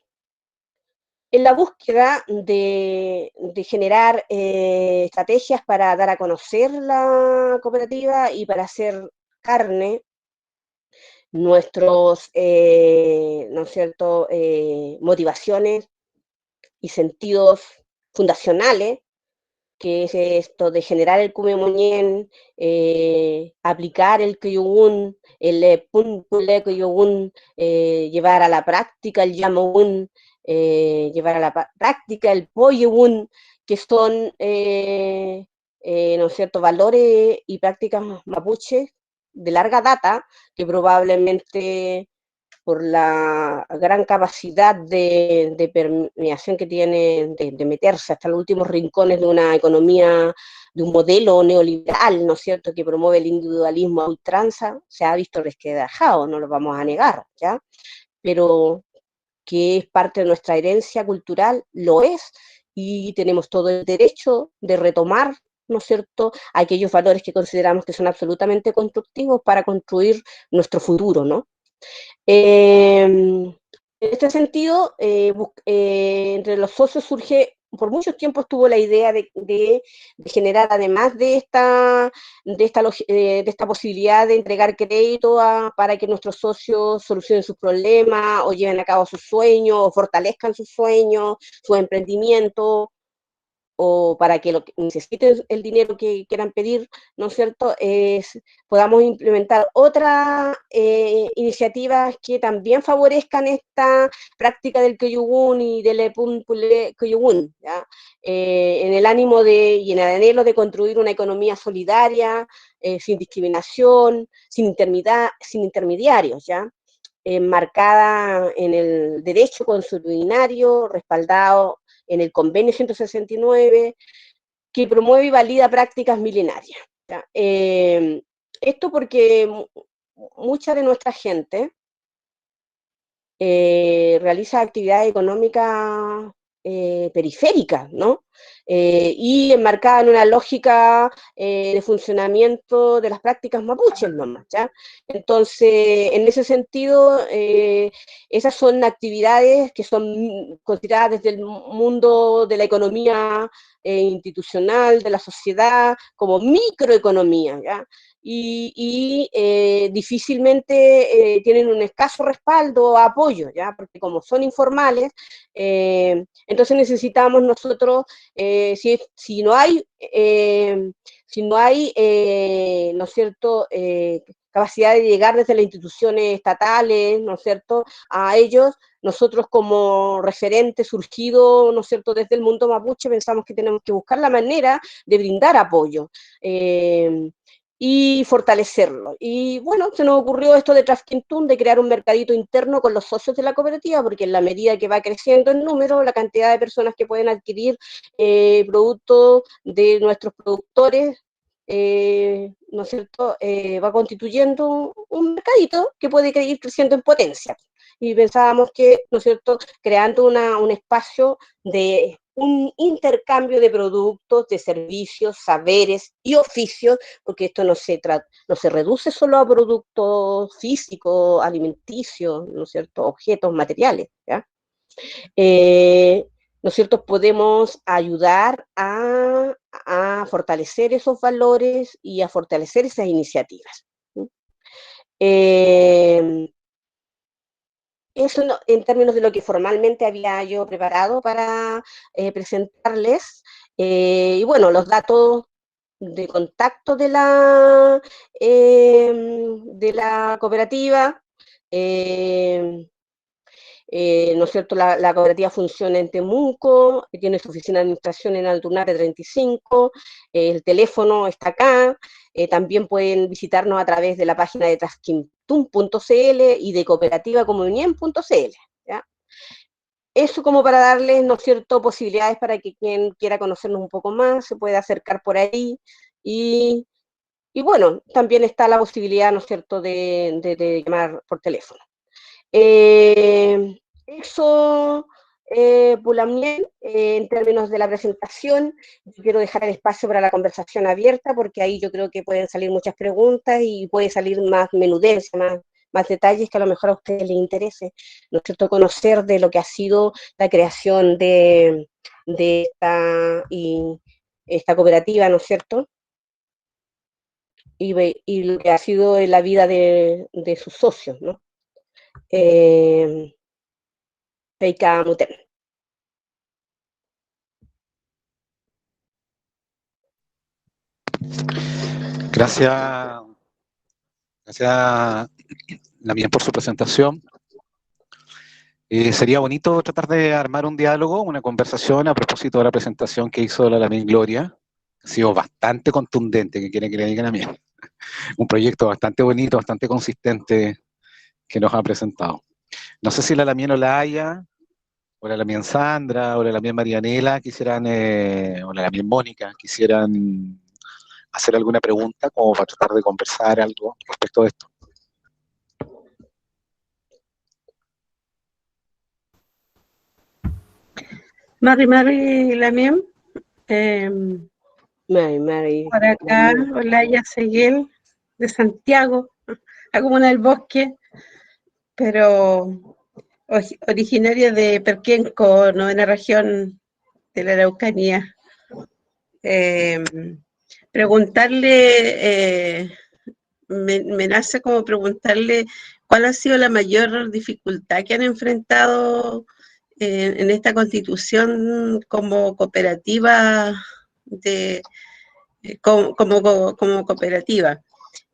la búsqueda de generar estrategias para dar a conocer la cooperativa y para hacer carne nuestros, ¿no es cierto?, motivaciones y sentidos fundacionales, que es esto de generar el Kumemonien, aplicar el Kyogun, el Punpule Kyogun, llevar a la práctica el Yamogun, llevar a la práctica el Poyegun, que son, ¿no es cierto?, valores y prácticas mapuches de larga data, que probablemente por la gran capacidad de permeación que tiene, de meterse hasta los últimos rincones de una economía, de un modelo neoliberal, ¿no es cierto?, que promueve el individualismo a ultranza, se ha visto resquebrajado, no lo vamos a negar, ¿ya? Pero que es parte de nuestra herencia cultural, lo es, y tenemos todo el derecho de retomar, ¿no es cierto?, aquellos valores que consideramos que son absolutamente constructivos para construir nuestro futuro, ¿no? En este sentido, entre los socios surge, por mucho tiempo estuvo la idea de generar, además de esta posibilidad de entregar crédito para que nuestros socios solucionen sus problemas o lleven a cabo sus sueños o fortalezcan sus sueños, sus emprendimientos, o para que lo que necesiten el dinero que quieran pedir, ¿no es cierto?, podamos implementar otras iniciativas que también favorezcan esta práctica del Kyogun y del Epunpule Kyogun, ¿ya? En el ánimo y en el anhelo de construir una economía solidaria, sin discriminación, sin intermediarios, ¿ya? Marcada en el derecho consuetudinario, respaldado en el convenio 169, que promueve y valida prácticas milenarias. Esto porque mucha de nuestra gente realiza actividades económicas periféricas, ¿no? Y enmarcada en una lógica de funcionamiento de las prácticas mapuches nomás, ¿ya? Entonces, en ese sentido, esas son actividades que son consideradas desde el mundo de la economía institucional, de la sociedad, como microeconomía, ¿ya? Difícilmente tienen un escaso respaldo o apoyo, ¿ya? Porque como son informales, entonces necesitamos nosotros, si no hay, ¿no es cierto?, capacidad de llegar desde las instituciones estatales, ¿no es cierto?, a ellos, nosotros como referente surgido, ¿no es cierto?, desde el mundo mapuche, pensamos que tenemos que buscar la manera de brindar apoyo. Y fortalecerlo. Y bueno, se nos ocurrió esto de Trasquintún, de crear un mercadito interno con los socios de la cooperativa, porque en la medida que va creciendo el número, la cantidad de personas que pueden adquirir productos de nuestros productores, ¿no es cierto?, va constituyendo un mercadito que puede ir creciendo en potencia. Y pensábamos que, ¿no es cierto?, creando un espacio de un intercambio de productos, de servicios, saberes y oficios, porque esto no se reduce solo a productos físicos, alimenticios, ¿no es cierto?, objetos materiales, ¿ya? ¿No es cierto?, podemos ayudar a fortalecer esos valores y a fortalecer esas iniciativas. Eso en términos de lo que formalmente había yo preparado para presentarles. Y bueno, los datos de contacto de la cooperativa. ¿No es cierto? La cooperativa funciona en Temuco, tiene su oficina de administración en Altunare 35, el teléfono está acá, también pueden visitarnos a través de la página de trasquintún.cl y de cooperativacomunien.cl, ¿ya? Eso como para darles, ¿no es cierto?, posibilidades para que quien quiera conocernos un poco más se pueda acercar por ahí y, bueno, también está la posibilidad, ¿no es cierto?, de llamar por teléfono. Eso Pulamien, en términos de la presentación. Yo quiero dejar el espacio para la conversación abierta, porque ahí yo creo que pueden salir muchas preguntas y puede salir más menudencia, más detalles que a lo mejor a ustedes les interese, ¿no es cierto?, conocer de lo que ha sido la creación de esta cooperativa, ¿no es cierto?, y lo que ha sido la vida de sus socios, ¿no? Peika Muten. Gracias, gracias Lamien por su presentación. Sería bonito tratar de armar un diálogo, una conversación a propósito de la presentación que hizo la Lamien Gloria. Ha sido bastante contundente, que quieren que le digan a mí. Un proyecto bastante bonito, bastante consistente que nos ha presentado. No sé si la Lamien Olaya, o la Lamien Sandra, o la Lamien Marianela quisieran, o la Lamien Mónica, quisieran hacer alguna pregunta como para tratar de conversar algo respecto de esto. Mari Lamien, Mari, por acá, Olaya Seguel, de Santiago, la comuna del Bosque, pero originaria de Perquenco, novena región de la Araucanía. Me nace como preguntarle cuál ha sido la mayor dificultad que han enfrentado en esta constitución como cooperativa, como cooperativa.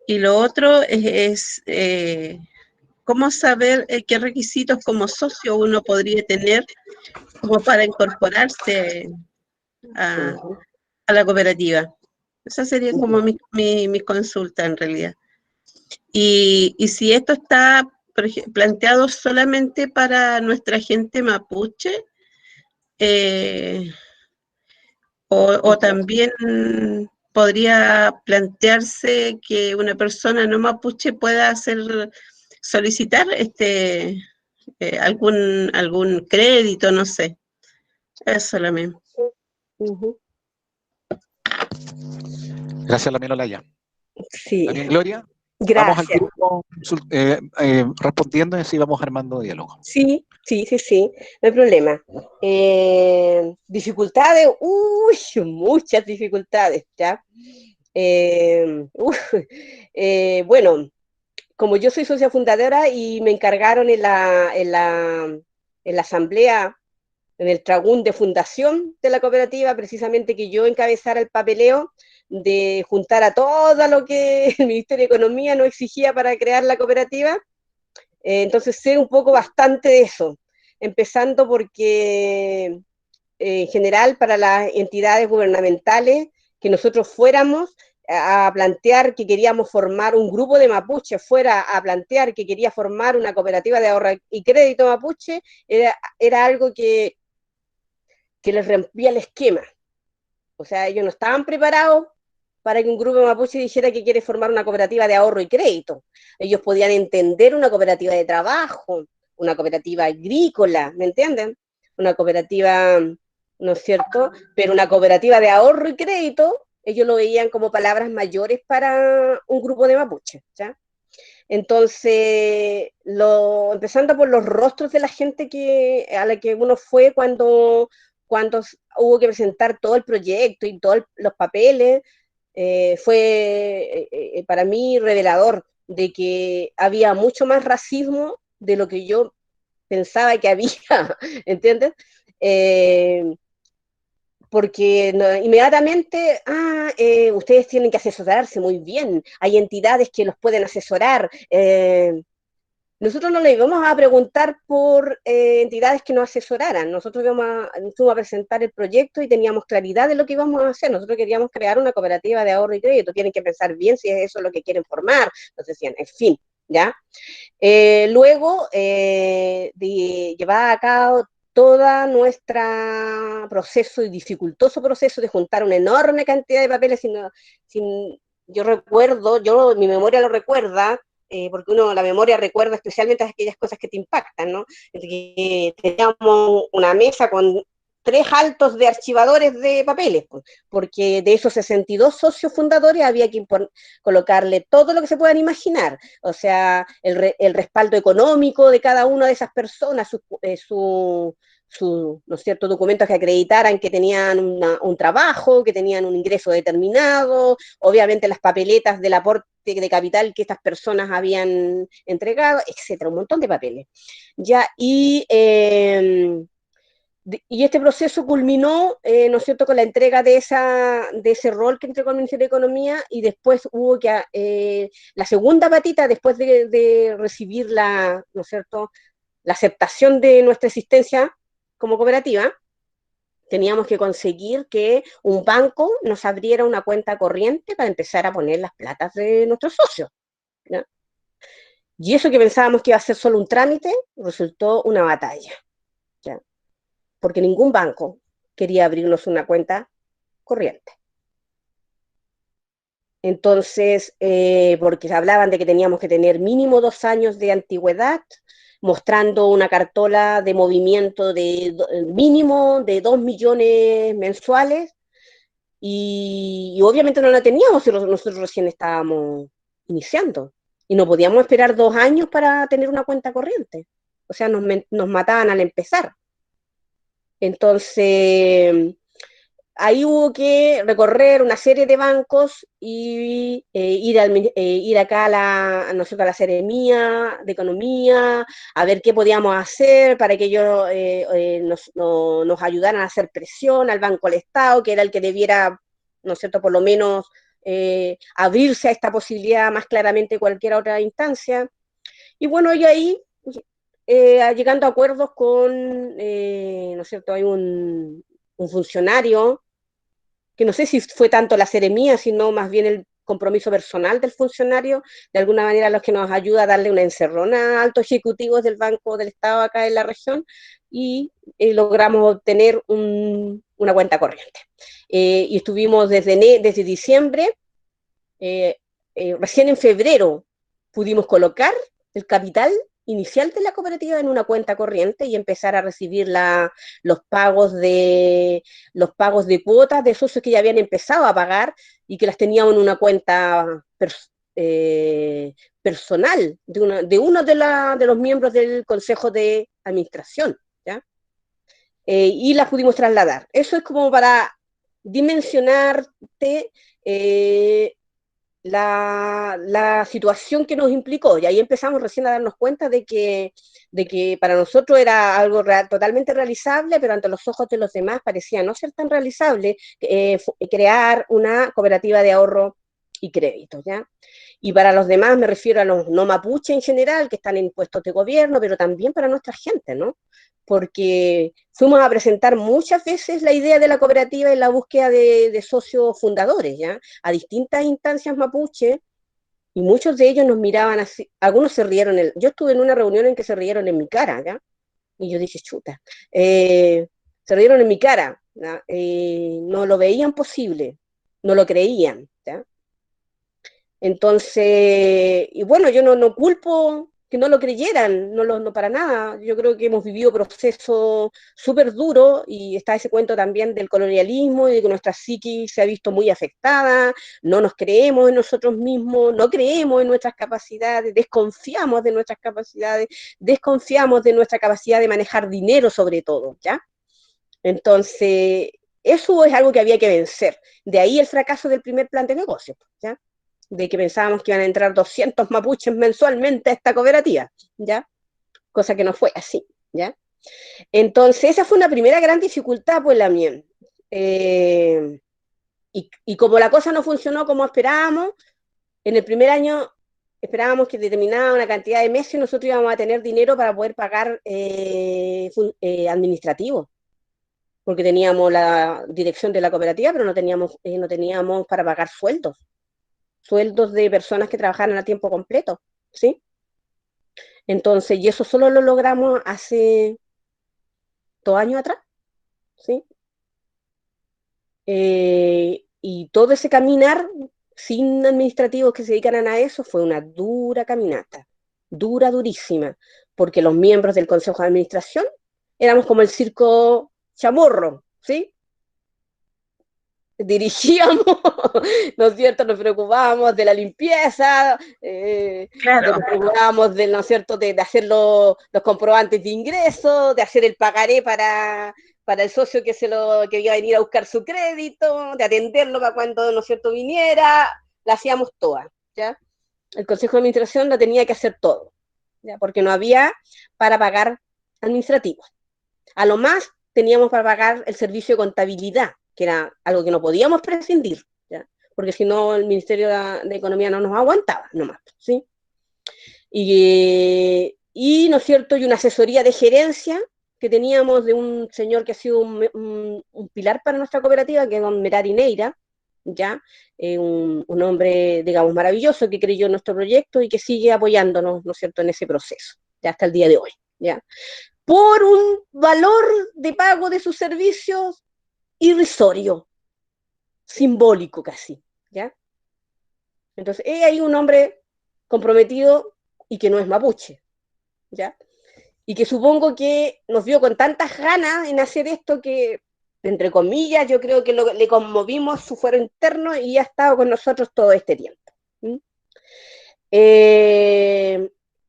Y lo otro es cómo saber qué requisitos como socio uno podría tener como para incorporarse a la cooperativa. Esa sería como mi consulta en realidad. Y si esto está planteado solamente para nuestra gente mapuche, o también podría plantearse que una persona no mapuche pueda solicitar algún crédito, no sé. Eso solamente. Gracias, Lamien Olaya. Sí. Lamien Gloria. Gracias. Vamos al grupo respondiendo y así vamos armando diálogo. Sí, no hay problema. Dificultades, muchas dificultades, ¿ya? Bueno, como yo soy socia fundadora y me encargaron en la asamblea, en el tragún de fundación de la cooperativa, precisamente que yo encabezara el papeleo de juntar a todo lo que el Ministerio de Economía nos exigía para crear la cooperativa. Entonces sé un poco bastante de eso, empezando porque en general para las entidades gubernamentales que nosotros fuéramos a plantear que queríamos formar un grupo de mapuche, fuera a plantear que quería formar una cooperativa de ahorro y crédito mapuche, era algo que les rompía el esquema. O sea, ellos no estaban preparados para que un grupo mapuche dijera que quiere formar una cooperativa de ahorro y crédito. Ellos podían entender una cooperativa de trabajo, una cooperativa agrícola, ¿me entienden? Una cooperativa, ¿no es cierto? Pero una cooperativa de ahorro y crédito, ellos lo veían como palabras mayores para un grupo de mapuches, ¿ya? Entonces, empezando por los rostros de la gente a la que uno fue cuando hubo que presentar todo el proyecto y todos los papeles, fue para mí revelador de que había mucho más racismo de lo que yo pensaba que había, ¿entiendes? Porque inmediatamente, ustedes tienen que asesorarse muy bien, hay entidades que los pueden asesorar. Nosotros no le íbamos a preguntar por entidades que nos asesoraran, nosotros fuimos a presentar el proyecto y teníamos claridad de lo que íbamos a hacer. Nosotros queríamos crear una cooperativa de ahorro y crédito, tienen que pensar bien si es eso lo que quieren formar, nos decían, en fin, ¿ya? Luego de llevar a cabo todo nuestro proceso y dificultoso proceso de juntar una enorme cantidad de papeles, yo recuerdo, mi memoria lo recuerda, porque uno la memoria recuerda especialmente aquellas cosas que te impactan, ¿no? Que teníamos una mesa con 3 altos de archivadores de papeles, pues, porque de esos 62 socios fundadores había que colocarle todo lo que se puedan imaginar, o sea, el respaldo económico de cada una de esas personas, ¿no es cierto?, documentos que acreditaran que tenían un trabajo, que tenían un ingreso determinado, obviamente las papeletas del aporte de capital que estas personas habían entregado, etcétera, un montón de papeles. Ya, y este proceso culminó, ¿no es cierto?, con la entrega de ese rol que entregó el Ministerio de Economía, y después hubo que, la segunda patita, después de recibir ¿no es cierto?, la aceptación de nuestra existencia como cooperativa, teníamos que conseguir que un banco nos abriera una cuenta corriente para empezar a poner las platas de nuestros socios, ¿ya? Y eso que pensábamos que iba a ser solo un trámite, resultó una batalla, ¿ya? Porque ningún banco quería abrirnos una cuenta corriente. Entonces, porque hablaban de que teníamos que tener mínimo 2 años de antigüedad, mostrando una cartola de movimiento de mínimo de 2 millones mensuales, y obviamente no la teníamos, nosotros recién estábamos iniciando, y no podíamos esperar 2 años para tener una cuenta corriente. O sea, nos mataban al empezar. Entonces, ahí hubo que recorrer una serie de bancos y ir acá nosotros a la Seremía de Economía, a ver qué podíamos hacer para que ellos nos ayudaran a hacer presión al Banco del Estado, que era el que debiera, ¿no es cierto?, por lo menos abrirse a esta posibilidad más claramente que cualquier otra instancia. Y bueno, y ahí, llegando a acuerdos con, ¿no es cierto?, hay un funcionario, que no sé si fue tanto la seremía, sino más bien el compromiso personal del funcionario, de alguna manera los que nos ayuda a darle una encerrona a altos ejecutivos del Banco del Estado acá en la región, y logramos obtener una cuenta corriente. Y estuvimos desde diciembre, recién en febrero pudimos colocar el capital inicial de la cooperativa en una cuenta corriente y empezar a recibir los pagos de cuotas de socios que ya habían empezado a pagar y que las teníamos en una cuenta personal de uno de los miembros del Consejo de Administración, ¿ya? Y las pudimos trasladar. Eso es como para dimensionarte la situación que nos implicó, y ahí empezamos recién a darnos cuenta de que para nosotros era algo totalmente realizable, pero ante los ojos de los demás parecía no ser tan realizable crear una cooperativa de ahorro y crédito, ¿ya? Y para los demás me refiero a los no mapuche en general, que están en puestos de gobierno, pero también para nuestra gente, ¿no? Porque fuimos a presentar muchas veces la idea de la cooperativa en la búsqueda de socios fundadores, ¿ya?, a distintas instancias mapuche, y muchos de ellos nos miraban así, algunos se rieron, yo estuve en una reunión en que se rieron en mi cara, ¿ya? Y yo dije, chuta, se rieron en mi cara, ¿ya? No lo veían posible, no lo creían, ¿ya? Entonces, y bueno, yo no culpo que no lo creyeran, no para nada. Yo creo que hemos vivido procesos súper duros, y está ese cuento también del colonialismo y de que nuestra psiquis se ha visto muy afectada, no nos creemos en nosotros mismos, no creemos en nuestras capacidades, desconfiamos de nuestras capacidades, desconfiamos de nuestra capacidad de manejar dinero sobre todo, ¿ya? Entonces, eso es algo que había que vencer. De ahí el fracaso del primer plan de negocio, ¿ya? De que pensábamos que iban a entrar 200 mapuches mensualmente a esta cooperativa, ¿ya? Cosa que no fue así, ¿ya? Entonces, esa fue una primera gran dificultad, pues, la mía. Y como la cosa no funcionó como esperábamos, en el primer año esperábamos que determinada una cantidad de meses nosotros íbamos a tener dinero para poder pagar administrativos, porque teníamos la dirección de la cooperativa, pero no teníamos para pagar sueldos de personas que trabajaran a tiempo completo, ¿sí? Entonces, y eso solo lo logramos hace 2 años atrás, ¿sí? Y todo ese caminar sin administrativos que se dedicaran a eso, fue una dura caminata, dura, durísima, porque los miembros del Consejo de Administración éramos como el circo chamorro, ¿sí? Dirigíamos, ¿no es cierto? Nos preocupábamos de la limpieza, Claro. nos preocupábamos de, ¿no es cierto?, de hacer los comprobantes de ingreso, de hacer el pagaré para el socio que iba a venir a buscar su crédito, de atenderlo para cuando, ¿no es cierto?, viniera, la hacíamos toda, ¿ya? El Consejo de Administración lo tenía que hacer todo, ¿ya? Porque no había para pagar administrativos. A lo más teníamos para pagar el servicio de contabilidad, que era algo que no podíamos prescindir, ¿ya? Porque si no el Ministerio de Economía no nos aguantaba nomás, ¿sí? Y, ¿no es cierto?, y una asesoría de gerencia que teníamos de un señor que ha sido un pilar para nuestra cooperativa, que es don Merari Neira, ¿ya? Un hombre, digamos, maravilloso que creyó en nuestro proyecto y que sigue apoyándonos, ¿no es cierto?, en ese proceso, ya hasta el día de hoy, ¿ya? Por un valor de pago de sus servicios irrisorio, simbólico casi, ¿ya? Entonces, hay un hombre comprometido y que no es mapuche, ¿ya? Y que supongo que nos vio con tantas ganas en hacer esto que, entre comillas, yo creo que le conmovimos su fuero interno y ha estado con nosotros todo este tiempo.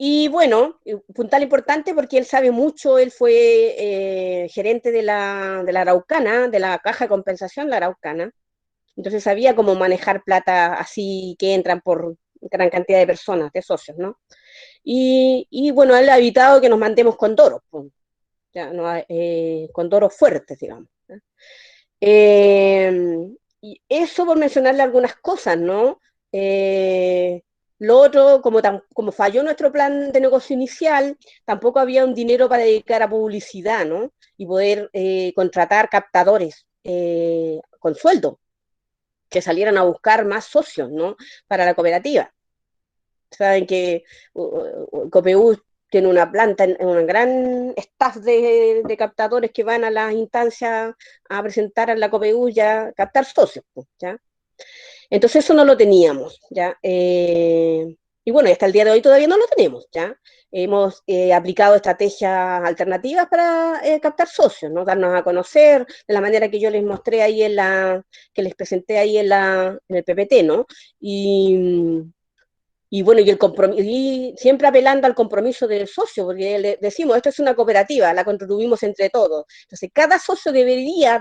Y bueno, puntal importante porque él sabe mucho, él fue gerente de la Araucana, de la Caja de Compensación, la Araucana, entonces sabía cómo manejar plata así que entran por gran cantidad de personas, de socios, ¿no? Y bueno, él ha evitado que nos mandemos condoros, pues, ya, no, condoros fuertes, digamos. Y eso por mencionarle algunas cosas, ¿no? Lo otro, como falló nuestro plan de negocio inicial, tampoco había un dinero para dedicar a publicidad, ¿no? Y poder contratar captadores con sueldo, que salieran a buscar más socios, ¿no? Para la cooperativa. Saben que Copeu tiene una planta, un gran staff de captadores que van a las instancias a presentar a la Copeu ya a captar socios, ¿ya? Entonces eso no lo teníamos, ¿ya? Y bueno, hasta el día de hoy todavía no lo tenemos, ¿ya? Hemos aplicado estrategias alternativas para captar socios, ¿no? Darnos a conocer de la manera que yo les mostré ahí que les presenté ahí en el PPT, ¿no? Y bueno, y siempre apelando al compromiso del socio, porque le decimos, esto es una cooperativa, la contribuimos entre todos. Entonces, cada socio debería,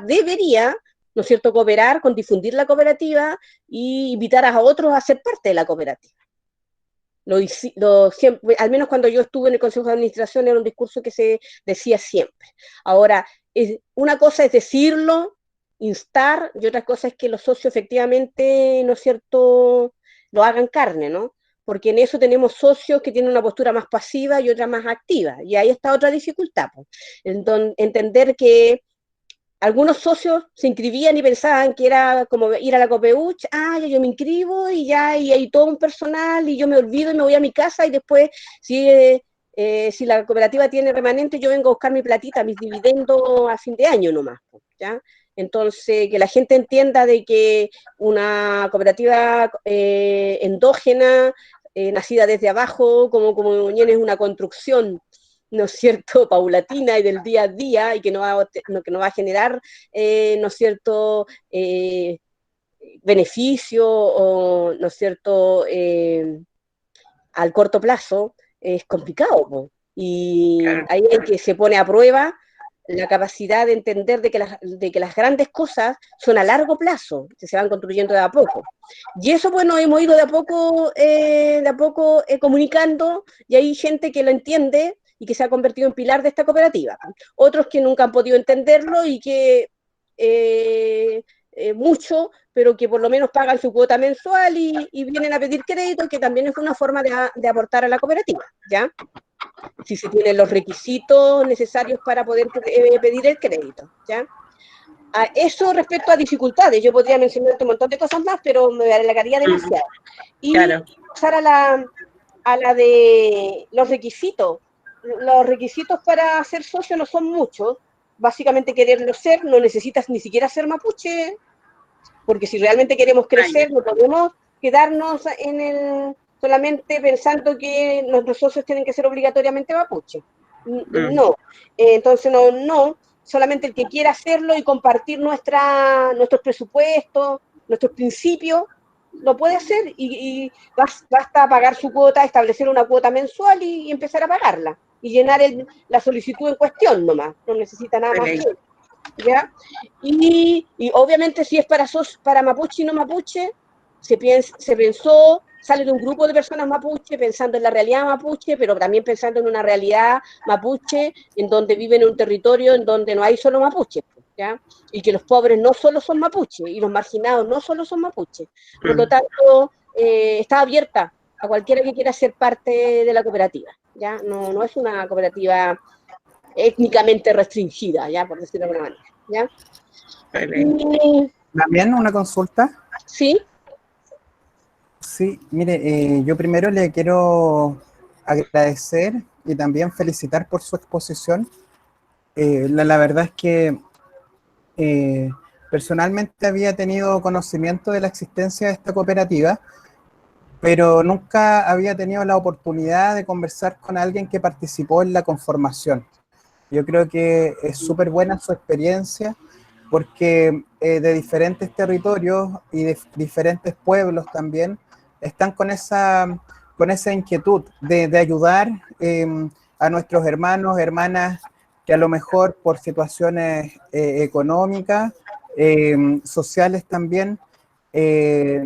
¿no es cierto?, cooperar con difundir la cooperativa y invitar a otros a ser parte de la cooperativa. Siempre, al menos cuando yo estuve en el Consejo de Administración, era un discurso que se decía siempre. Ahora, una cosa es decirlo, instar, y otra cosa es que los socios efectivamente, ¿no es cierto?, lo hagan carne, ¿no? Porque en eso tenemos socios que tienen una postura más pasiva y otra más activa, y ahí está otra dificultad, pues. Entender que algunos socios se inscribían y pensaban que era como ir a la Copeuch, ya yo me inscribo y ya y hay todo un personal y yo me olvido y me voy a mi casa y después si la cooperativa tiene remanente yo vengo a buscar mi platita, mis dividendos a fin de año nomás, ¿ya? Entonces, que la gente entienda de que una cooperativa endógena, nacida desde abajo, como Ñen, es una construcción, ¿no es cierto?, paulatina y del día a día, y que no va a generar, ¿no es cierto?, beneficio, o, ¿no es cierto?, al corto plazo, es complicado, ¿no? Y Claro. ahí es que se pone a prueba la capacidad de entender de que las grandes cosas son a largo plazo, que se van construyendo de a poco. Y eso, bueno, hemos ido de a poco comunicando, y hay gente que lo entiende y que se ha convertido en pilar de esta cooperativa. Otros que nunca han podido entenderlo y que mucho, pero que por lo menos pagan su cuota mensual y vienen a pedir crédito, que también es una forma de aportar a la cooperativa, ¿ya? Si se tienen los requisitos necesarios para poder pedir el crédito, ¿ya? Eso respecto a dificultades, yo podría mencionar un montón de cosas más, pero me alargaría demasiado. Y Claro. pasar a la de los requisitos. Los requisitos para ser socio no son muchos, básicamente quererlo ser, no necesitas ni siquiera ser mapuche, porque si realmente queremos crecer, no podemos quedarnos solamente pensando que nuestros socios tienen que ser obligatoriamente mapuche. No, entonces no, solamente el que quiera hacerlo y compartir nuestros presupuestos, nuestros principios, lo puede hacer y basta pagar su cuota, establecer una cuota mensual y empezar a pagarla y llenar la solicitud en cuestión nomás, no necesita nada más que eso, ¿ya? Y obviamente si es para mapuche y no mapuche, se pensó, sale de un grupo de personas mapuche pensando en la realidad mapuche, pero también pensando en una realidad mapuche en donde viven en un territorio en donde no hay solo mapuche, ¿ya? Y que los pobres no solo son mapuche y los marginados no solo son mapuche. Por lo tanto, está abierta a cualquiera que quiera ser parte de la cooperativa, ¿ya? No es una cooperativa étnicamente restringida, ¿ya? Por decirlo de alguna manera, ¿ya? También una consulta. Sí. Sí, mire, yo primero le quiero agradecer y también felicitar por su exposición. La verdad es que personalmente había tenido conocimiento de la existencia de esta cooperativa, pero nunca había tenido la oportunidad de conversar con alguien que participó en la conformación. Yo creo que es súper buena su experiencia porque de diferentes territorios y de diferentes pueblos también están con esa inquietud de ayudar a nuestros hermanos, hermanas que a lo mejor por situaciones económicas, sociales también,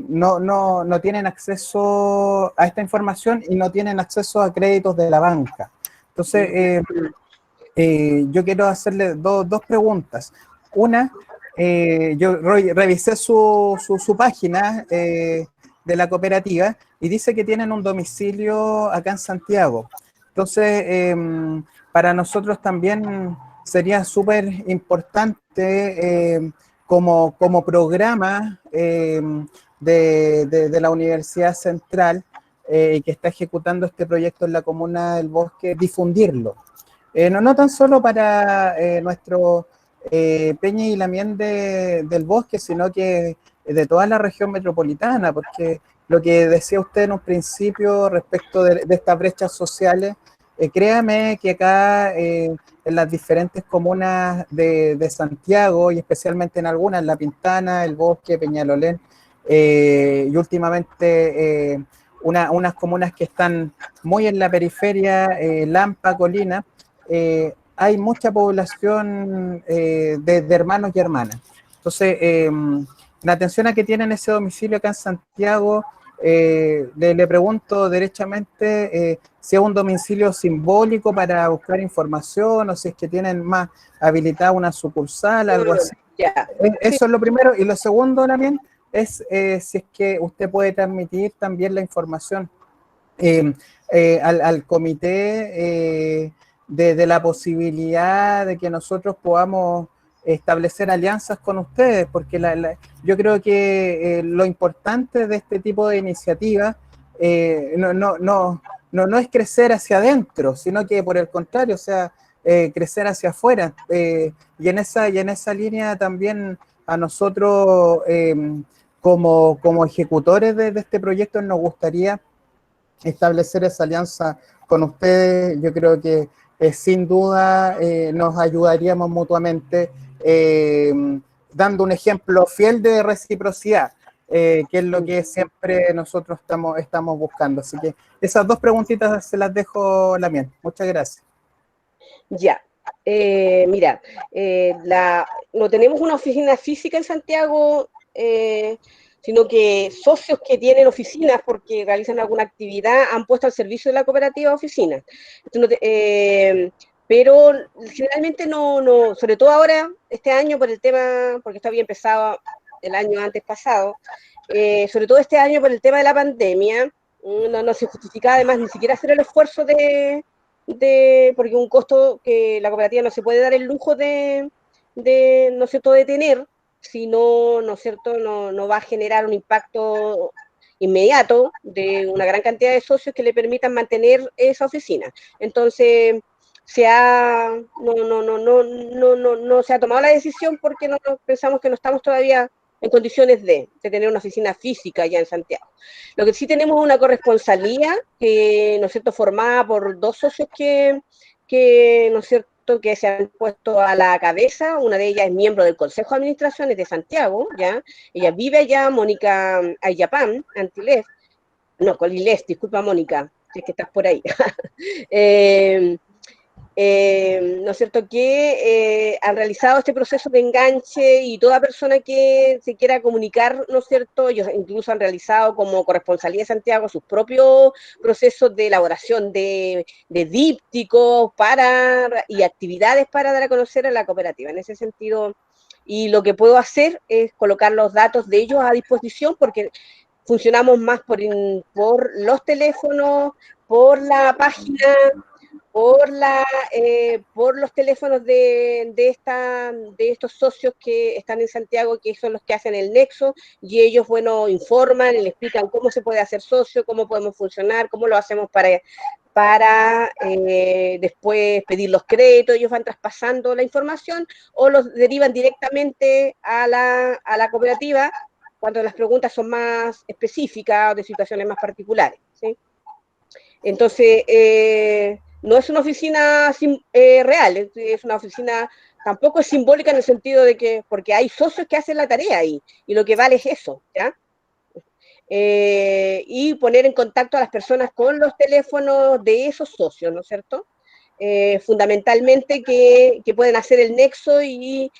no tienen acceso a esta información y no tienen acceso a créditos de la banca. Entonces, yo quiero hacerle dos preguntas. Una, yo revisé su página de la cooperativa y dice que tienen un domicilio acá en Santiago. Entonces, para nosotros también sería súper importante como programa de la Universidad Central que está ejecutando este proyecto en la Comuna del Bosque, difundirlo. No tan solo para nuestro Peña y Lamien del Bosque, sino que de toda la región metropolitana, porque lo que decía usted en un principio respecto de estas brechas sociales, créame que acá en las diferentes comunas de Santiago, y especialmente en algunas, La Pintana, El Bosque, Peñalolén, y últimamente unas comunas que están muy en la periferia, Lampa, Colina, hay mucha población de hermanos y hermanas. Entonces, en atención a que tienen ese domicilio acá en Santiago, le pregunto derechamente si es un domicilio simbólico para buscar información o si es que tienen más habilitada una sucursal, algo así. Ya. Eso es lo primero. Y lo segundo también es si es que usted puede transmitir también la información al comité de la posibilidad de que nosotros podamos establecer alianzas con ustedes, porque yo creo que lo importante de este tipo de iniciativas no es crecer hacia adentro, sino que por el contrario, o sea, crecer hacia afuera. Y en esa línea también a nosotros, como ejecutores de este proyecto, nos gustaría establecer esa alianza con ustedes. Yo creo que sin duda nos ayudaríamos mutuamente dando un ejemplo fiel de reciprocidad, que es lo que siempre nosotros estamos buscando. Así que esas dos preguntitas se las dejo, Lamien. Muchas gracias. Ya. Mira, no tenemos una oficina física en Santiago, sino que socios que tienen oficinas porque realizan alguna actividad han puesto al servicio de la cooperativa oficinas. Pero generalmente no, sobre todo ahora, este año por el tema, porque esto había empezado el año antes pasado, sobre todo este año por el tema de la pandemia, no se justificaba además ni siquiera hacer el esfuerzo porque un costo que la cooperativa no se puede dar el lujo ¿no es cierto?, de tener, si no, ¿no es cierto?, no va a generar un impacto inmediato de una gran cantidad de socios que le permitan mantener esa oficina. Entonces, no se ha tomado la decisión porque pensamos que no estamos todavía en condiciones de tener una oficina física allá en Santiago. Lo que sí tenemos es una corresponsalía, que, ¿no es cierto?, formada por 2 socios que, ¿no es cierto?, que se han puesto a la cabeza. Una de ellas es miembro del Consejo de Administraciones de Santiago, ¿ya? Ella vive allá, Mónica Ayapán, Antilef, no, Colilés, disculpa Mónica, si es que estás por ahí. ¿No es cierto?, que han realizado este proceso de enganche, y toda persona que se quiera comunicar, ¿no es cierto?, ellos incluso han realizado como Corresponsalía de Santiago sus propios procesos de elaboración de dípticos y actividades para dar a conocer a la cooperativa. En ese sentido, y lo que puedo hacer es colocar los datos de ellos a disposición, porque funcionamos más por los teléfonos, por la página, por los teléfonos de estos socios que están en Santiago, que son los que hacen el nexo, y ellos, bueno, informan y le explican cómo se puede hacer socio, cómo podemos funcionar, cómo lo hacemos para después pedir los créditos. Ellos van traspasando la información o los derivan directamente a la cooperativa cuando las preguntas son más específicas o de situaciones más particulares, ¿sí? Entonces, no es una oficina real, es una oficina, tampoco es simbólica en el sentido de que, porque hay socios que hacen la tarea ahí, y lo que vale es eso, ¿ya? Y poner en contacto a las personas con los teléfonos de esos socios, ¿no es cierto? Fundamentalmente que pueden hacer el nexo y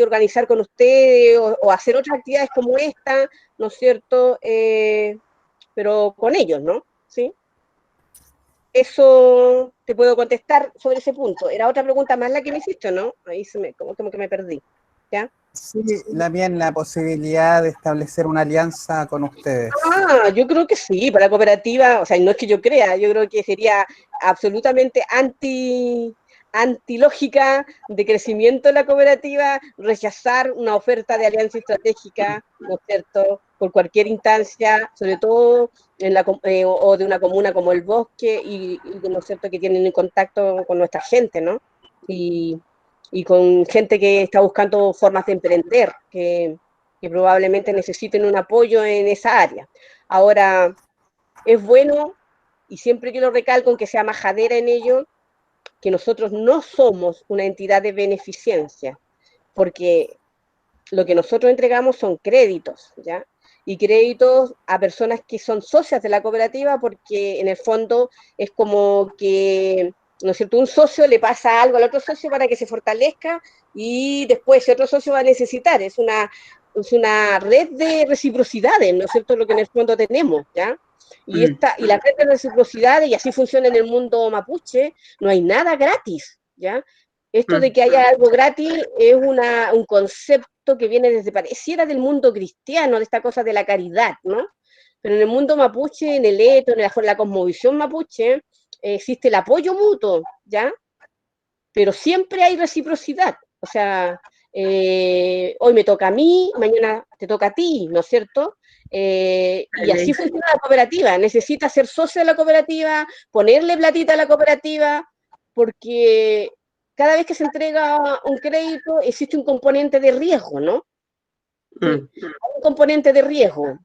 organizar con ustedes o hacer otras actividades como esta, ¿no es cierto? Pero con ellos, ¿no? ¿Sí? Eso te puedo contestar sobre ese punto. Era otra pregunta más la que me hiciste, ¿no? Ahí como que me perdí, ¿ya? Sí, la posibilidad de establecer una alianza con ustedes. Yo creo que sí, para la cooperativa, o sea, no es que yo crea, yo creo que sería absolutamente antilógica de crecimiento de la cooperativa rechazar una oferta de alianza estratégica, ¿no es cierto?, por cualquier instancia, sobre todo o de una comuna como El Bosque, y ¿no es cierto?, que tienen en contacto con nuestra gente, ¿no? Y con gente que está buscando formas de emprender, que probablemente necesiten un apoyo en esa área. Ahora, es bueno, y siempre que lo recalco, aunque sea majadera en ello, que nosotros no somos una entidad de beneficencia, porque lo que nosotros entregamos son créditos, ¿ya? Y créditos a personas que son socias de la cooperativa, porque en el fondo es como que, ¿no es cierto?, un socio le pasa algo al otro socio para que se fortalezca, y después ese otro socio va a necesitar. Es una red de reciprocidades, ¿no es cierto?, lo que en el fondo tenemos, ¿ya? Y la red de reciprocidades, y así funciona en el mundo mapuche, no hay nada gratis, ¿ya? Esto de que haya algo gratis es un concepto que viene desde, pareciera, del mundo cristiano, de esta cosa de la caridad, ¿no? Pero en el mundo mapuche, en el eto, en la cosmovisión mapuche, existe el apoyo mutuo, ¿ya? Pero siempre hay reciprocidad. O sea, hoy me toca a mí, mañana te toca a ti, ¿no es cierto? Y así funciona la cooperativa. Necesita ser socio de la cooperativa, ponerle platita a la cooperativa, porque cada vez que se entrega un crédito existe un componente de riesgo, ¿no? ¿Sí? Un componente de riesgo.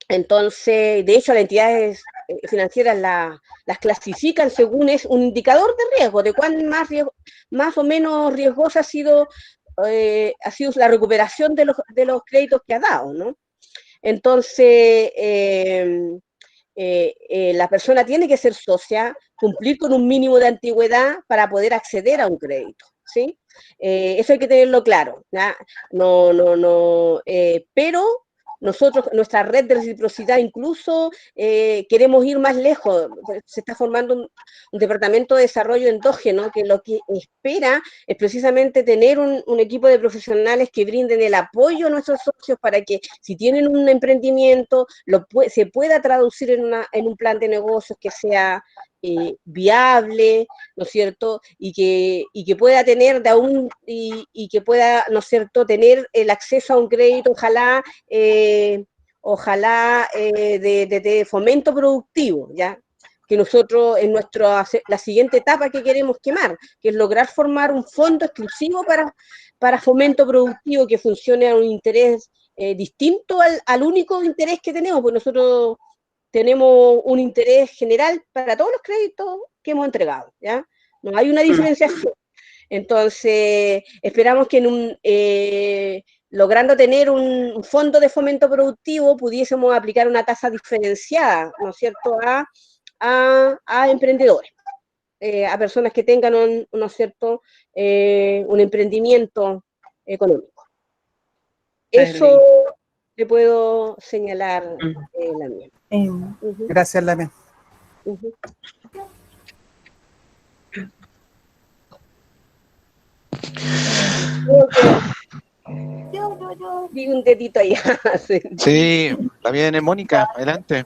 Entonces, de hecho, las entidades financieras las clasifican según es un indicador de riesgo, de cuán más o menos riesgosa ha sido la recuperación de los créditos que ha dado, ¿no? Entonces, la persona tiene que ser socia, cumplir con un mínimo de antigüedad para poder acceder a un crédito, ¿sí? Eso hay que tenerlo claro, ¿ya? Pero nosotros, nuestra red de reciprocidad, incluso queremos ir más lejos. Se está formando un departamento de desarrollo endógeno, que lo que espera es precisamente tener un equipo de profesionales que brinden el apoyo a nuestros socios para que, si tienen un emprendimiento, se pueda traducir en un plan de negocios que sea viable, ¿no es cierto? Y que pueda tener y que pueda, ¿no es cierto?, tener el acceso a un crédito, ojalá de fomento productivo, ¿ya? que nosotros en la siguiente etapa que queremos quemar, que es lograr formar un fondo exclusivo para fomento productivo que funcione a un interés distinto al único interés que tenemos, porque nosotros tenemos un interés general para todos los créditos que hemos entregado, ¿ya? No hay una diferenciación. Entonces, esperamos que logrando tener un fondo de fomento productivo pudiésemos aplicar una tasa diferenciada, ¿no es cierto?, a emprendedores, a personas que tengan ¿no es cierto?, un emprendimiento económico. Eso le puedo señalar la mía. Gracias, Lamia. Yo di un dedito allá. Sí, está bien, Mónica, adelante.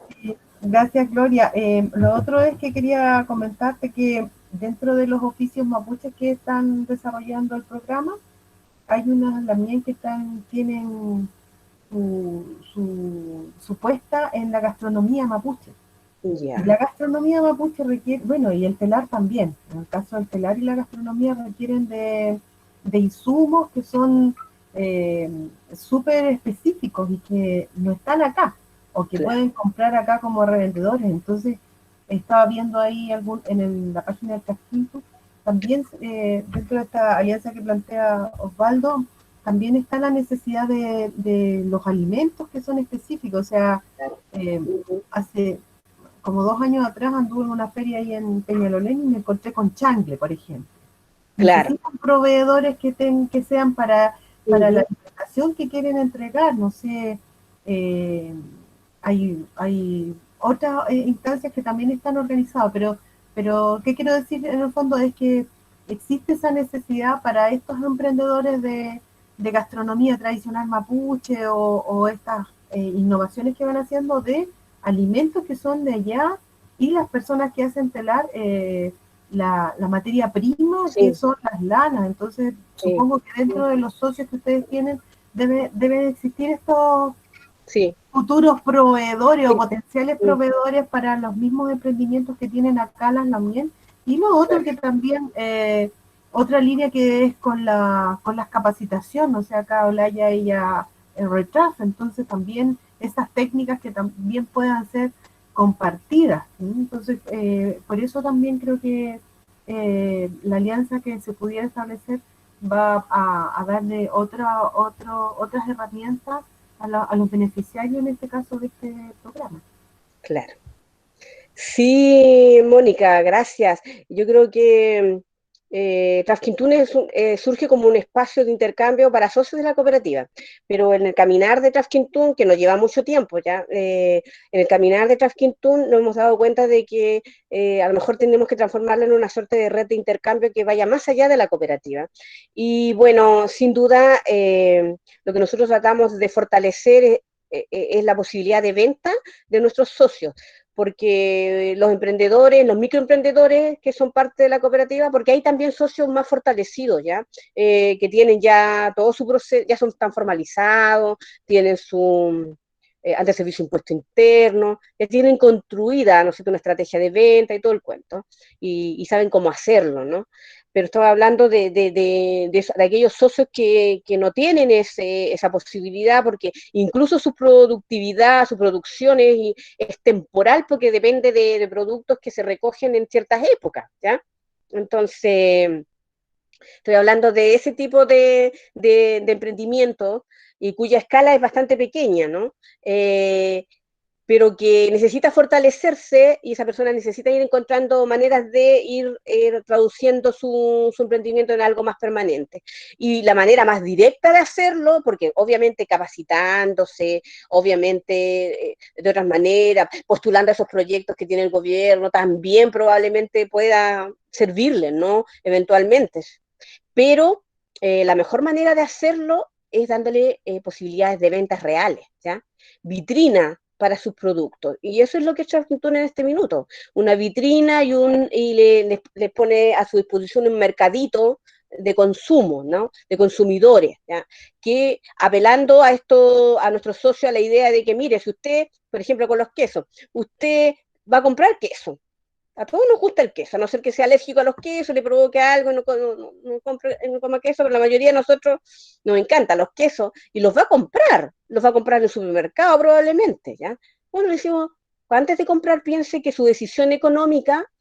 Gracias, Gloria. Lo otro es que quería comentarte que dentro de los oficios mapuches que están desarrollando el programa, hay unas también que tienen su puesta en la gastronomía mapuche. Yeah. Y la gastronomía mapuche requiere, bueno, y el telar también. En el caso del telar y la gastronomía requieren de insumos que son súper específicos y que no están acá, o que pueden comprar acá como revendedores. Entonces, estaba viendo ahí en la página del Trasquinto, también dentro de esta alianza que plantea Osvaldo, también está la necesidad de los alimentos que son específicos. O sea, hace como 2 años atrás anduve en una feria ahí en Peñalolén y me encontré con changle, por ejemplo. Claro. Necesitan proveedores que sean para la alimentación que quieren entregar. No sé, hay otras instancias que también están organizadas, pero ¿qué quiero decir en el fondo? Es que existe esa necesidad para estos emprendedores de gastronomía tradicional mapuche o estas innovaciones que van haciendo de alimentos que son de allá, y las personas que hacen telar la materia prima, que son las lanas. Entonces, supongo que dentro de los socios que ustedes tienen deben existir estos futuros proveedores o potenciales proveedores para los mismos emprendimientos que tienen acá las Lamien. Y lo otro que también, otra línea que es con las capacitaciones, o sea, acá Olaya ella retrasa, entonces también esas técnicas que también puedan ser compartidas. Entonces, por eso también creo que la alianza que se pudiera establecer va a darle otras herramientas a los beneficiarios, en este caso, de este programa. Claro. Sí, Mónica, gracias. Yo creo que Trasquintún surge como un espacio de intercambio para socios de la cooperativa, pero en el caminar de Trasquintún, que nos lleva mucho tiempo ya, en el caminar de Trasquintún nos hemos dado cuenta de que a lo mejor tenemos que transformarla en una suerte de red de intercambio que vaya más allá de la cooperativa. Y bueno, sin duda, lo que nosotros tratamos de fortalecer es la posibilidad de venta de nuestros socios, porque los emprendedores, los microemprendedores que son parte de la cooperativa, porque hay también socios más fortalecidos, ¿ya? Que tienen ya todo su proceso, ya están formalizados, tienen ante el servicio de impuesto interno, ya tienen construida, ¿no sé, una estrategia de venta y todo el cuento, y saben cómo hacerlo, ¿no? Pero estaba hablando de aquellos socios que no tienen esa posibilidad, porque incluso su productividad, su producción es temporal, porque depende de productos que se recogen en ciertas épocas, ¿ya? Entonces, estoy hablando de ese tipo de emprendimiento, y cuya escala es bastante pequeña, ¿no? Pero que necesita fortalecerse, y esa persona necesita ir encontrando maneras de ir traduciendo su emprendimiento en algo más permanente. Y la manera más directa de hacerlo, porque obviamente capacitándose, obviamente de otras maneras, postulando a esos proyectos que tiene el gobierno, también probablemente pueda servirle, ¿no? Eventualmente. Pero la mejor manera de hacerlo es dándole posibilidades de ventas reales, ¿ya? Vitrina para sus productos. Y eso es lo que Trasquintún en este minuto. Una vitrina y les pone a su disposición un mercadito de consumo, ¿no? De consumidores, ¿ya? Que apelando a nuestros socios, a la idea de que, mire, si usted, por ejemplo, con los quesos, usted va a comprar queso, A todos nos gusta el queso, a no ser que sea alérgico a los quesos, le provoque algo, no coma queso, pero la mayoría de nosotros nos encantan los quesos y los va a comprar en el supermercado probablemente, ¿ya? Bueno, le decimos, antes de comprar, piense que su decisión económica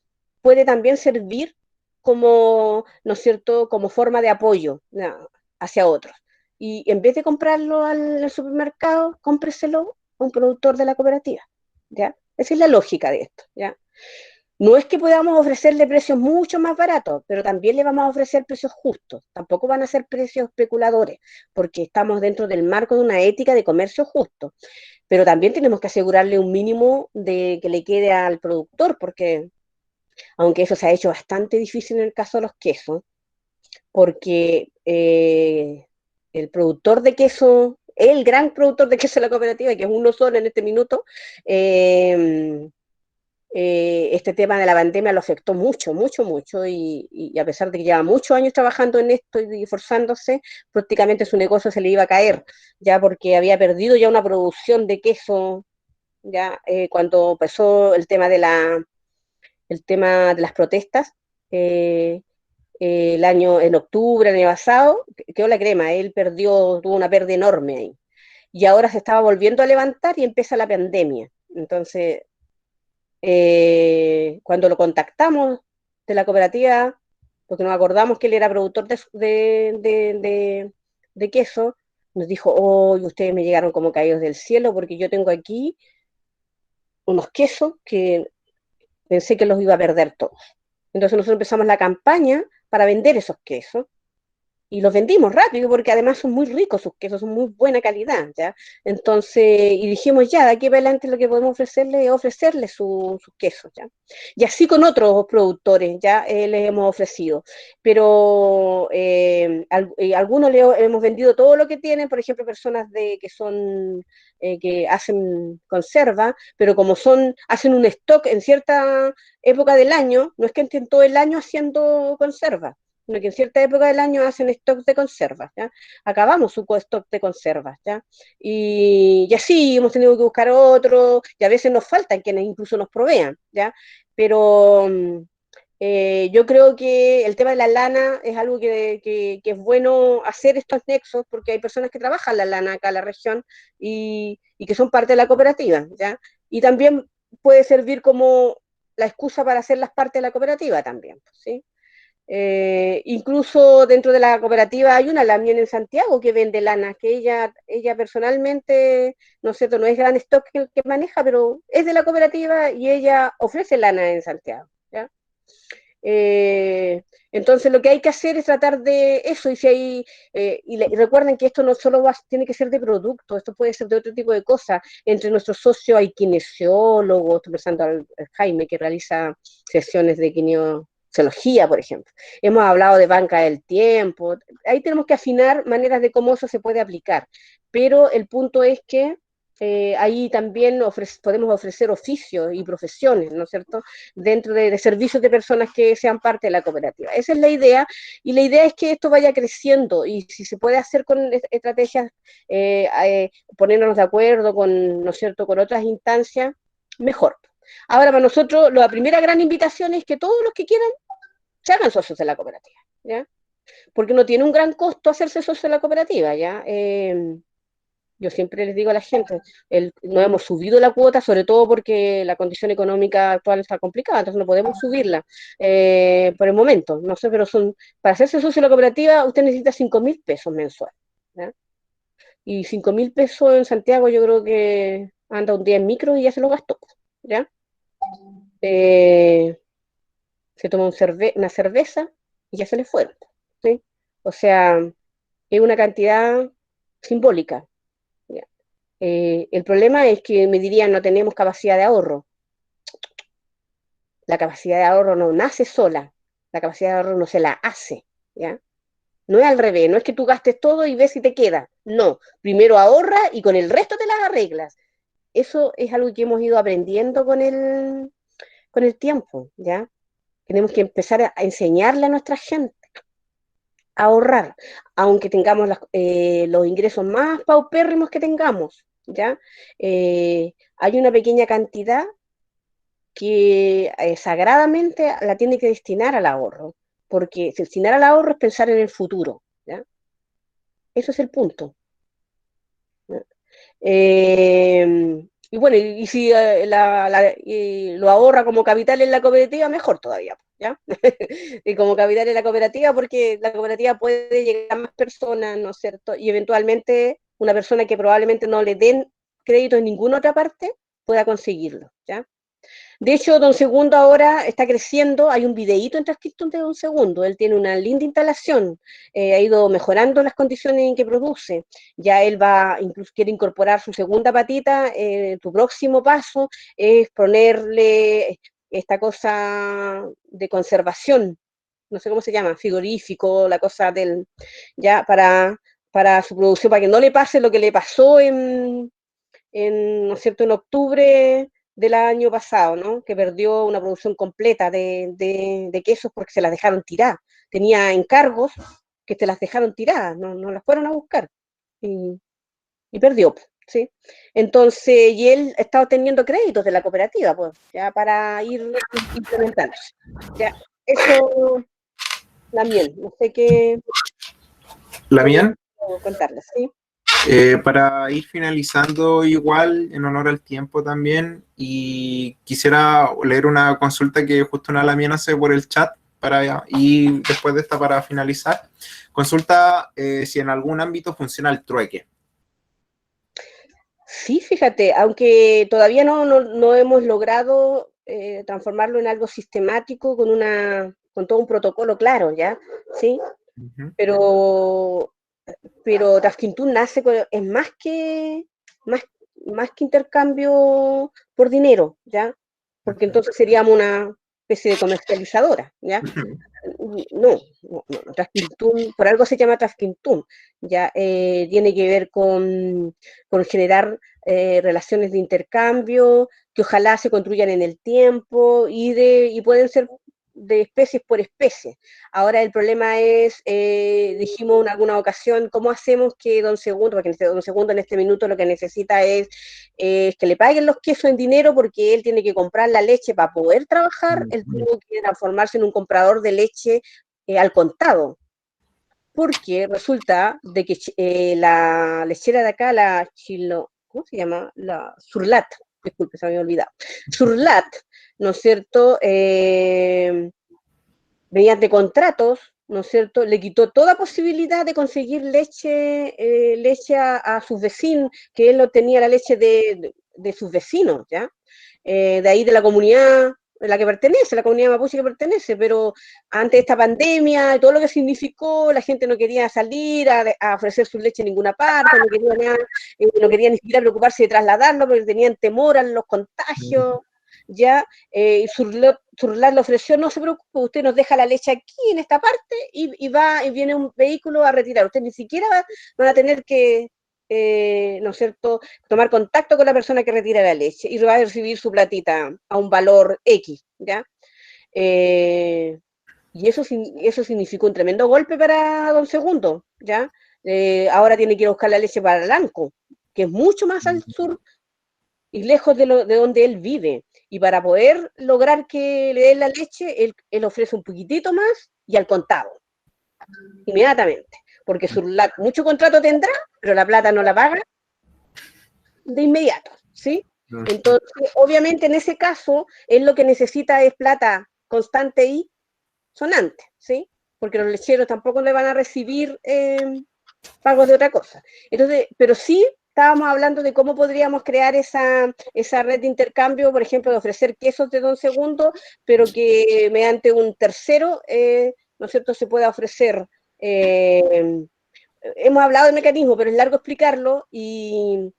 puede también servir como, ¿no es cierto?, como forma de apoyo, ¿no?, hacia otros. Y en vez de comprarlo al supermercado, cómpreselo a un productor de la cooperativa, ¿ya? Esa es la lógica de esto, ¿ya? No es que podamos ofrecerle precios mucho más baratos, pero también le vamos a ofrecer precios justos. Tampoco van a ser precios especuladores, porque estamos dentro del marco de una ética de comercio justo. Pero también tenemos que asegurarle un mínimo de que le quede al productor, porque aunque eso se ha hecho bastante difícil en el caso de los quesos, porque el productor de queso, el gran productor de queso de la cooperativa, que es uno solo en este minuto, este tema de la pandemia lo afectó mucho, mucho, mucho, y a pesar de que lleva muchos años trabajando en esto y esforzándose, prácticamente su negocio se le iba a caer, ya porque había perdido ya una producción de queso, ya cuando empezó el tema de las protestas, eh, en octubre, el año pasado, quedó la crema, tuvo una pérdida enorme ahí, y ahora se estaba volviendo a levantar y empieza la pandemia, entonces cuando lo contactamos de la cooperativa, porque nos acordamos que él era productor de queso, nos dijo, oh, ustedes me llegaron como caídos del cielo, porque yo tengo aquí unos quesos que pensé que los iba a perder todos. Entonces nosotros empezamos la campaña para vender esos quesos, y los vendimos rápido porque además son muy ricos sus quesos, son muy buena calidad, ¿ya? Entonces, y dijimos ya, de aquí para adelante lo que podemos ofrecerle es ofrecerle sus quesos, ¿ya? Y así con otros productores, ya les hemos ofrecido, pero algunos le hemos vendido todo lo que tienen, por ejemplo, personas que hacen conserva, pero como hacen un stock en cierta época del año, no es que estén todo el año haciendo conserva, sino que en cierta época del año hacen stock de conservas, ¿ya? Acabamos su stock de conservas, ¿ya? Y así hemos tenido que buscar otro, y a veces nos faltan quienes incluso nos provean, ¿ya? Pero yo creo que el tema de la lana es algo que es bueno hacer estos nexos, porque hay personas que trabajan la lana acá en la región y que son parte de la cooperativa, ¿ya? Y también puede servir como la excusa para hacerlas parte de la cooperativa también, ¿sí? Incluso dentro de la cooperativa hay una Lamien en Santiago que vende lana, que ella personalmente, no sé, no es gran stock que maneja, pero es de la cooperativa y ella ofrece lana en Santiago, ¿ya? Entonces lo que hay que hacer es tratar de eso, y recuerden que esto no solo tiene que ser de producto, esto puede ser de otro tipo de cosas. Entre nuestros socios hay kinesiólogos, estoy pensando al Jaime que realiza sesiones de kinesiología, por ejemplo. Hemos hablado de banca del tiempo, ahí tenemos que afinar maneras de cómo eso se puede aplicar, pero el punto es que ahí también podemos ofrecer oficios y profesiones, ¿no es cierto?, dentro de servicios de personas que sean parte de la cooperativa. Esa es la idea, y la idea es que esto vaya creciendo, y si se puede hacer con estrategias, ponernos de acuerdo con, ¿no es cierto?, con otras instancias, mejor. Ahora, para nosotros, la primera gran invitación es que todos los que quieran se hagan socios de la cooperativa, ¿ya? Porque no tiene un gran costo hacerse socio de la cooperativa, ¿ya? Yo siempre les digo a la gente, no hemos subido la cuota, sobre todo porque la condición económica actual está complicada, entonces no podemos subirla por el momento, no sé, pero para hacerse socio de la cooperativa usted necesita 5.000 pesos mensuales, ¿ya? Y 5.000 pesos en Santiago yo creo que anda un día en micro y ya se lo gastó, ¿ya? Eh, Se toma una cerveza y ya se le fueron, ¿sí? O sea, es una cantidad simbólica, ¿ya? El problema es que me dirían no tenemos capacidad de ahorro. La capacidad de ahorro no nace sola, la capacidad de ahorro no se la hace, ¿ya? No es al revés, no es que tú gastes todo y ves si te queda, no, primero ahorra y con el resto te las arreglas. Eso es algo que hemos ido aprendiendo con el tiempo, ¿ya? Tenemos que empezar a enseñarle a nuestra gente a ahorrar, aunque tengamos los ingresos más paupérrimos que tengamos, ¿ya? Hay una pequeña cantidad que sagradamente la tiene que destinar al ahorro, porque destinar al ahorro es pensar en el futuro, ¿ya? Eso es el punto. ¿Ya? Y bueno, y si lo ahorra como capital en la cooperativa, mejor todavía, ¿ya? Y como capital en la cooperativa, porque la cooperativa puede llegar a más personas, ¿no es cierto? Y eventualmente una persona que probablemente no le den crédito en ninguna otra parte pueda conseguirlo, ¿ya? De hecho, Don Segundo ahora está creciendo, hay un videíto en Transcriptum de Don Segundo, él tiene una linda instalación, ha ido mejorando las condiciones en que produce, ya él va, incluso quiere incorporar su segunda patita, tu próximo paso es ponerle esta cosa de conservación, no sé cómo se llama, frigorífico, la cosa del, ya para su producción, para que no le pase lo que le pasó ¿no es cierto?, en octubre del año pasado, ¿no? Que perdió una producción completa de quesos porque se las dejaron tiradas. Tenía encargos que se las dejaron tiradas, no las fueron a buscar y, y perdió, ¿sí? Entonces, y él ha estado teniendo créditos de la cooperativa, pues, ya para ir implementándose. Ya, eso, la miel, no sé qué La mía, puedo contarles, ¿sí? para ir finalizando igual, en honor al tiempo también, y quisiera leer una consulta que justo una la mía hace por el chat, y después de esta para finalizar. Consulta si en algún ámbito funciona el trueque. Sí, fíjate, aunque todavía no hemos logrado transformarlo en algo sistemático con todo un protocolo claro, ¿ya? ¿Sí? Ujú. Pero, pero Tasquintún nace es más, más que intercambio por dinero, ¿ya? Porque entonces seríamos una especie de comercializadora, ¿ya? No, Trasquintún, por algo se llama Trasquintún, ya tiene que ver con generar relaciones de intercambio que ojalá se construyan en el tiempo y pueden ser de especies por especie. Ahora el problema es, dijimos en alguna ocasión, ¿cómo hacemos que Don Segundo, porque Don Segundo en este minuto lo que necesita es que le paguen los quesos en dinero porque él tiene que comprar la leche para poder trabajar, él tuvo que transformarse en un comprador de leche al contado, porque resulta de que la lechera de acá, ¿cómo se llama? La Surlat, disculpe, se me había olvidado. Surlat, ¿no es cierto? Mediante contratos, ¿no es cierto?, le quitó toda posibilidad de conseguir leche a sus vecinos, que él no tenía la leche de sus vecinos, ¿ya? De ahí de la comunidad de la que pertenece, la comunidad mapuche que pertenece, pero ante esta pandemia y todo lo que significó, la gente no quería salir a ofrecer su leche en ninguna parte, no quería, no quería ni siquiera preocuparse de trasladarlo porque tenían temor a los contagios, ya, Surlat le ofreció, no se preocupe, usted nos deja la leche aquí en esta parte y viene un vehículo a retirar, usted ni siquiera van a tener que, ¿no es cierto?, tomar contacto con la persona que retira la leche y va a recibir su platita a un valor X, ¿ya? Eh, y eso significó un tremendo golpe para Don Segundo, ¿ya? Ahora tiene que ir a buscar la leche para Lanco, que es mucho más al sur y lejos de donde él vive. Y para poder lograr que le den la leche, él ofrece un poquitito más y al contado, inmediatamente. Porque Surlat mucho contrato tendrá, pero la plata no la paga de inmediato, ¿sí? Entonces, obviamente en ese caso, él lo que necesita es plata constante y sonante, ¿sí? Porque los lecheros tampoco le van a recibir pagos de otra cosa. Entonces, pero sí estábamos hablando de cómo podríamos crear esa red de intercambio, por ejemplo, de ofrecer quesos de Don Segundo, pero que mediante un tercero, ¿no es cierto?, se pueda ofrecer. Hemos hablado del mecanismo, pero es largo explicarlo y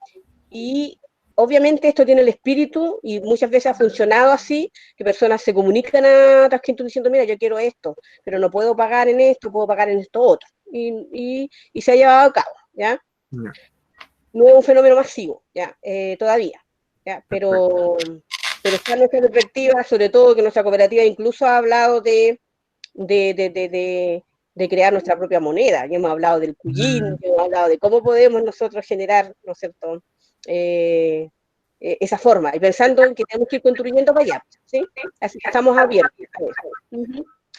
obviamente esto tiene el espíritu y muchas veces ha funcionado así, que personas se comunican a Trasquinto diciendo, mira, yo quiero esto, pero no puedo pagar en esto, puedo pagar en esto otro. Y se ha llevado a cabo, ¿ya? Ya. No es un fenómeno masivo, ¿ya? Todavía, ¿ya? Pero está nuestra perspectiva, sobre todo que nuestra cooperativa incluso ha hablado de, de, de, de, de crear nuestra propia moneda. Ya hemos hablado del cuyín, hemos hablado de cómo podemos nosotros generar, ¿no es cierto?, esa forma, y pensando en que tenemos que ir construyendo para allá, ¿sí? Así que estamos abiertos a eso.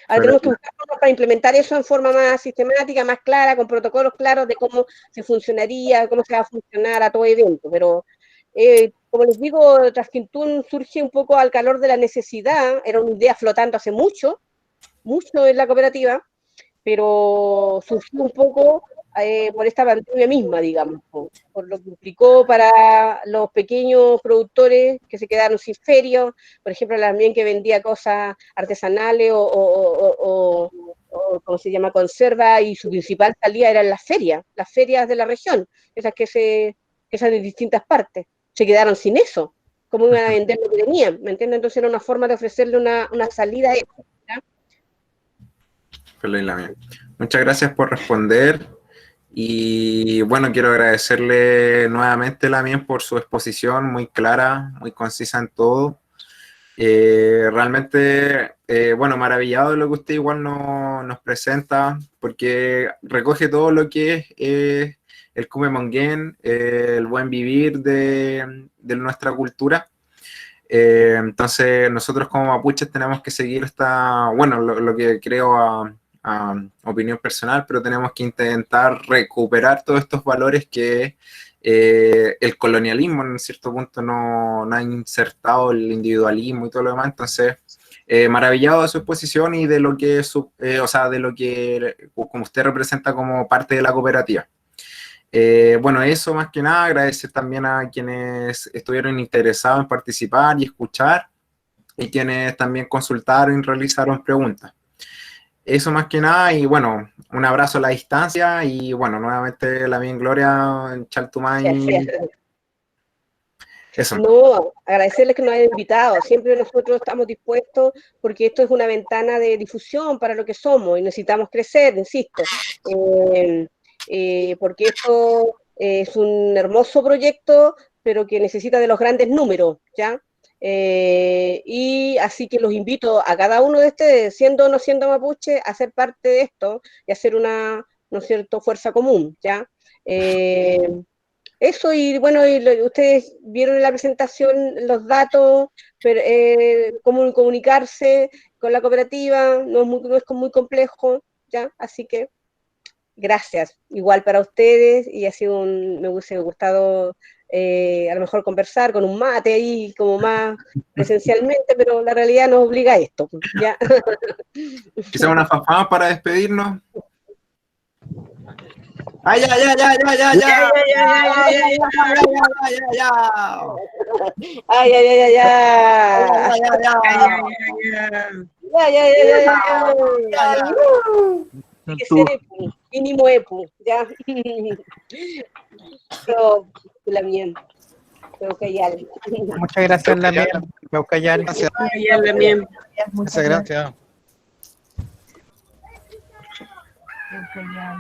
Ahora tenemos que buscar formas para implementar eso en forma más sistemática, más clara, con protocolos claros de cómo se funcionaría, cómo se va a funcionar a todo evento, pero como les digo, Trasquintún surge un poco al calor de la necesidad, era una idea flotando hace mucho en la cooperativa, pero surgió un poco por esta pandemia misma, digamos, por lo que implicó para los pequeños productores que se quedaron sin ferias, por ejemplo, también que vendía cosas artesanales o ¿cómo se llama?, conserva, y su principal salida eran las ferias de la región, esas que son en distintas partes, se quedaron sin eso. ¿Cómo iban a vender lo que tenían? ¿Me entiendes? Entonces era una forma de ofrecerle una salida a eso. Muchas gracias por responder. Y bueno, quiero agradecerle nuevamente, Lamien, por su exposición muy clara, muy concisa en todo. Realmente, bueno, maravillado de lo que usted igual nos presenta, porque recoge todo lo que es el Cumemonguén, el buen vivir de nuestra cultura. Entonces, nosotros como mapuches tenemos que seguir bueno, lo que creo a opinión personal, pero tenemos que intentar recuperar todos estos valores que el colonialismo en cierto punto no ha insertado, el individualismo y todo lo demás. Entonces, maravillado de su exposición y de lo que o sea, de lo que como usted representa como parte de la cooperativa. Bueno, eso más que nada, agradecer también a quienes estuvieron interesados en participar y escuchar, y quienes también consultaron y realizaron preguntas. Eso más que nada, y bueno, un abrazo a la distancia, y bueno, nuevamente Lamien Gloria en Chaltumay. Eso. No, agradecerles que nos hayan invitado. Siempre nosotros estamos dispuestos, porque esto es una ventana de difusión para lo que somos y necesitamos crecer, insisto. Porque esto es un hermoso proyecto, pero que necesita de los grandes números, ¿ya? Y así que los invito a cada uno de ustedes, siendo o no siendo mapuche, a ser parte de esto y hacer una, ¿no es cierto?, fuerza común, ¿ya? Eso, y bueno, ustedes vieron en la presentación los datos, pero, cómo comunicarse con la cooperativa, no es muy complejo, ¿ya? Así que gracias, igual para ustedes, y me hubiese gustado a lo mejor conversar con un mate ahí, como más presencialmente, pero la realidad nos obliga a esto, ¿ya? Quizá una fanfara para despedirnos. ¡Ay, ya, ya, ya, ya, ya, ya! ¡Ay, ya, ya, ya, ya! ¡Ya, ya, ya, ya! Mínimo EPU, ya. Pero, Lamien, Peucayal. Muchas gracias, Lamien. Peucayal. Gracias. Lamien. Muchas gracias. Peucayal.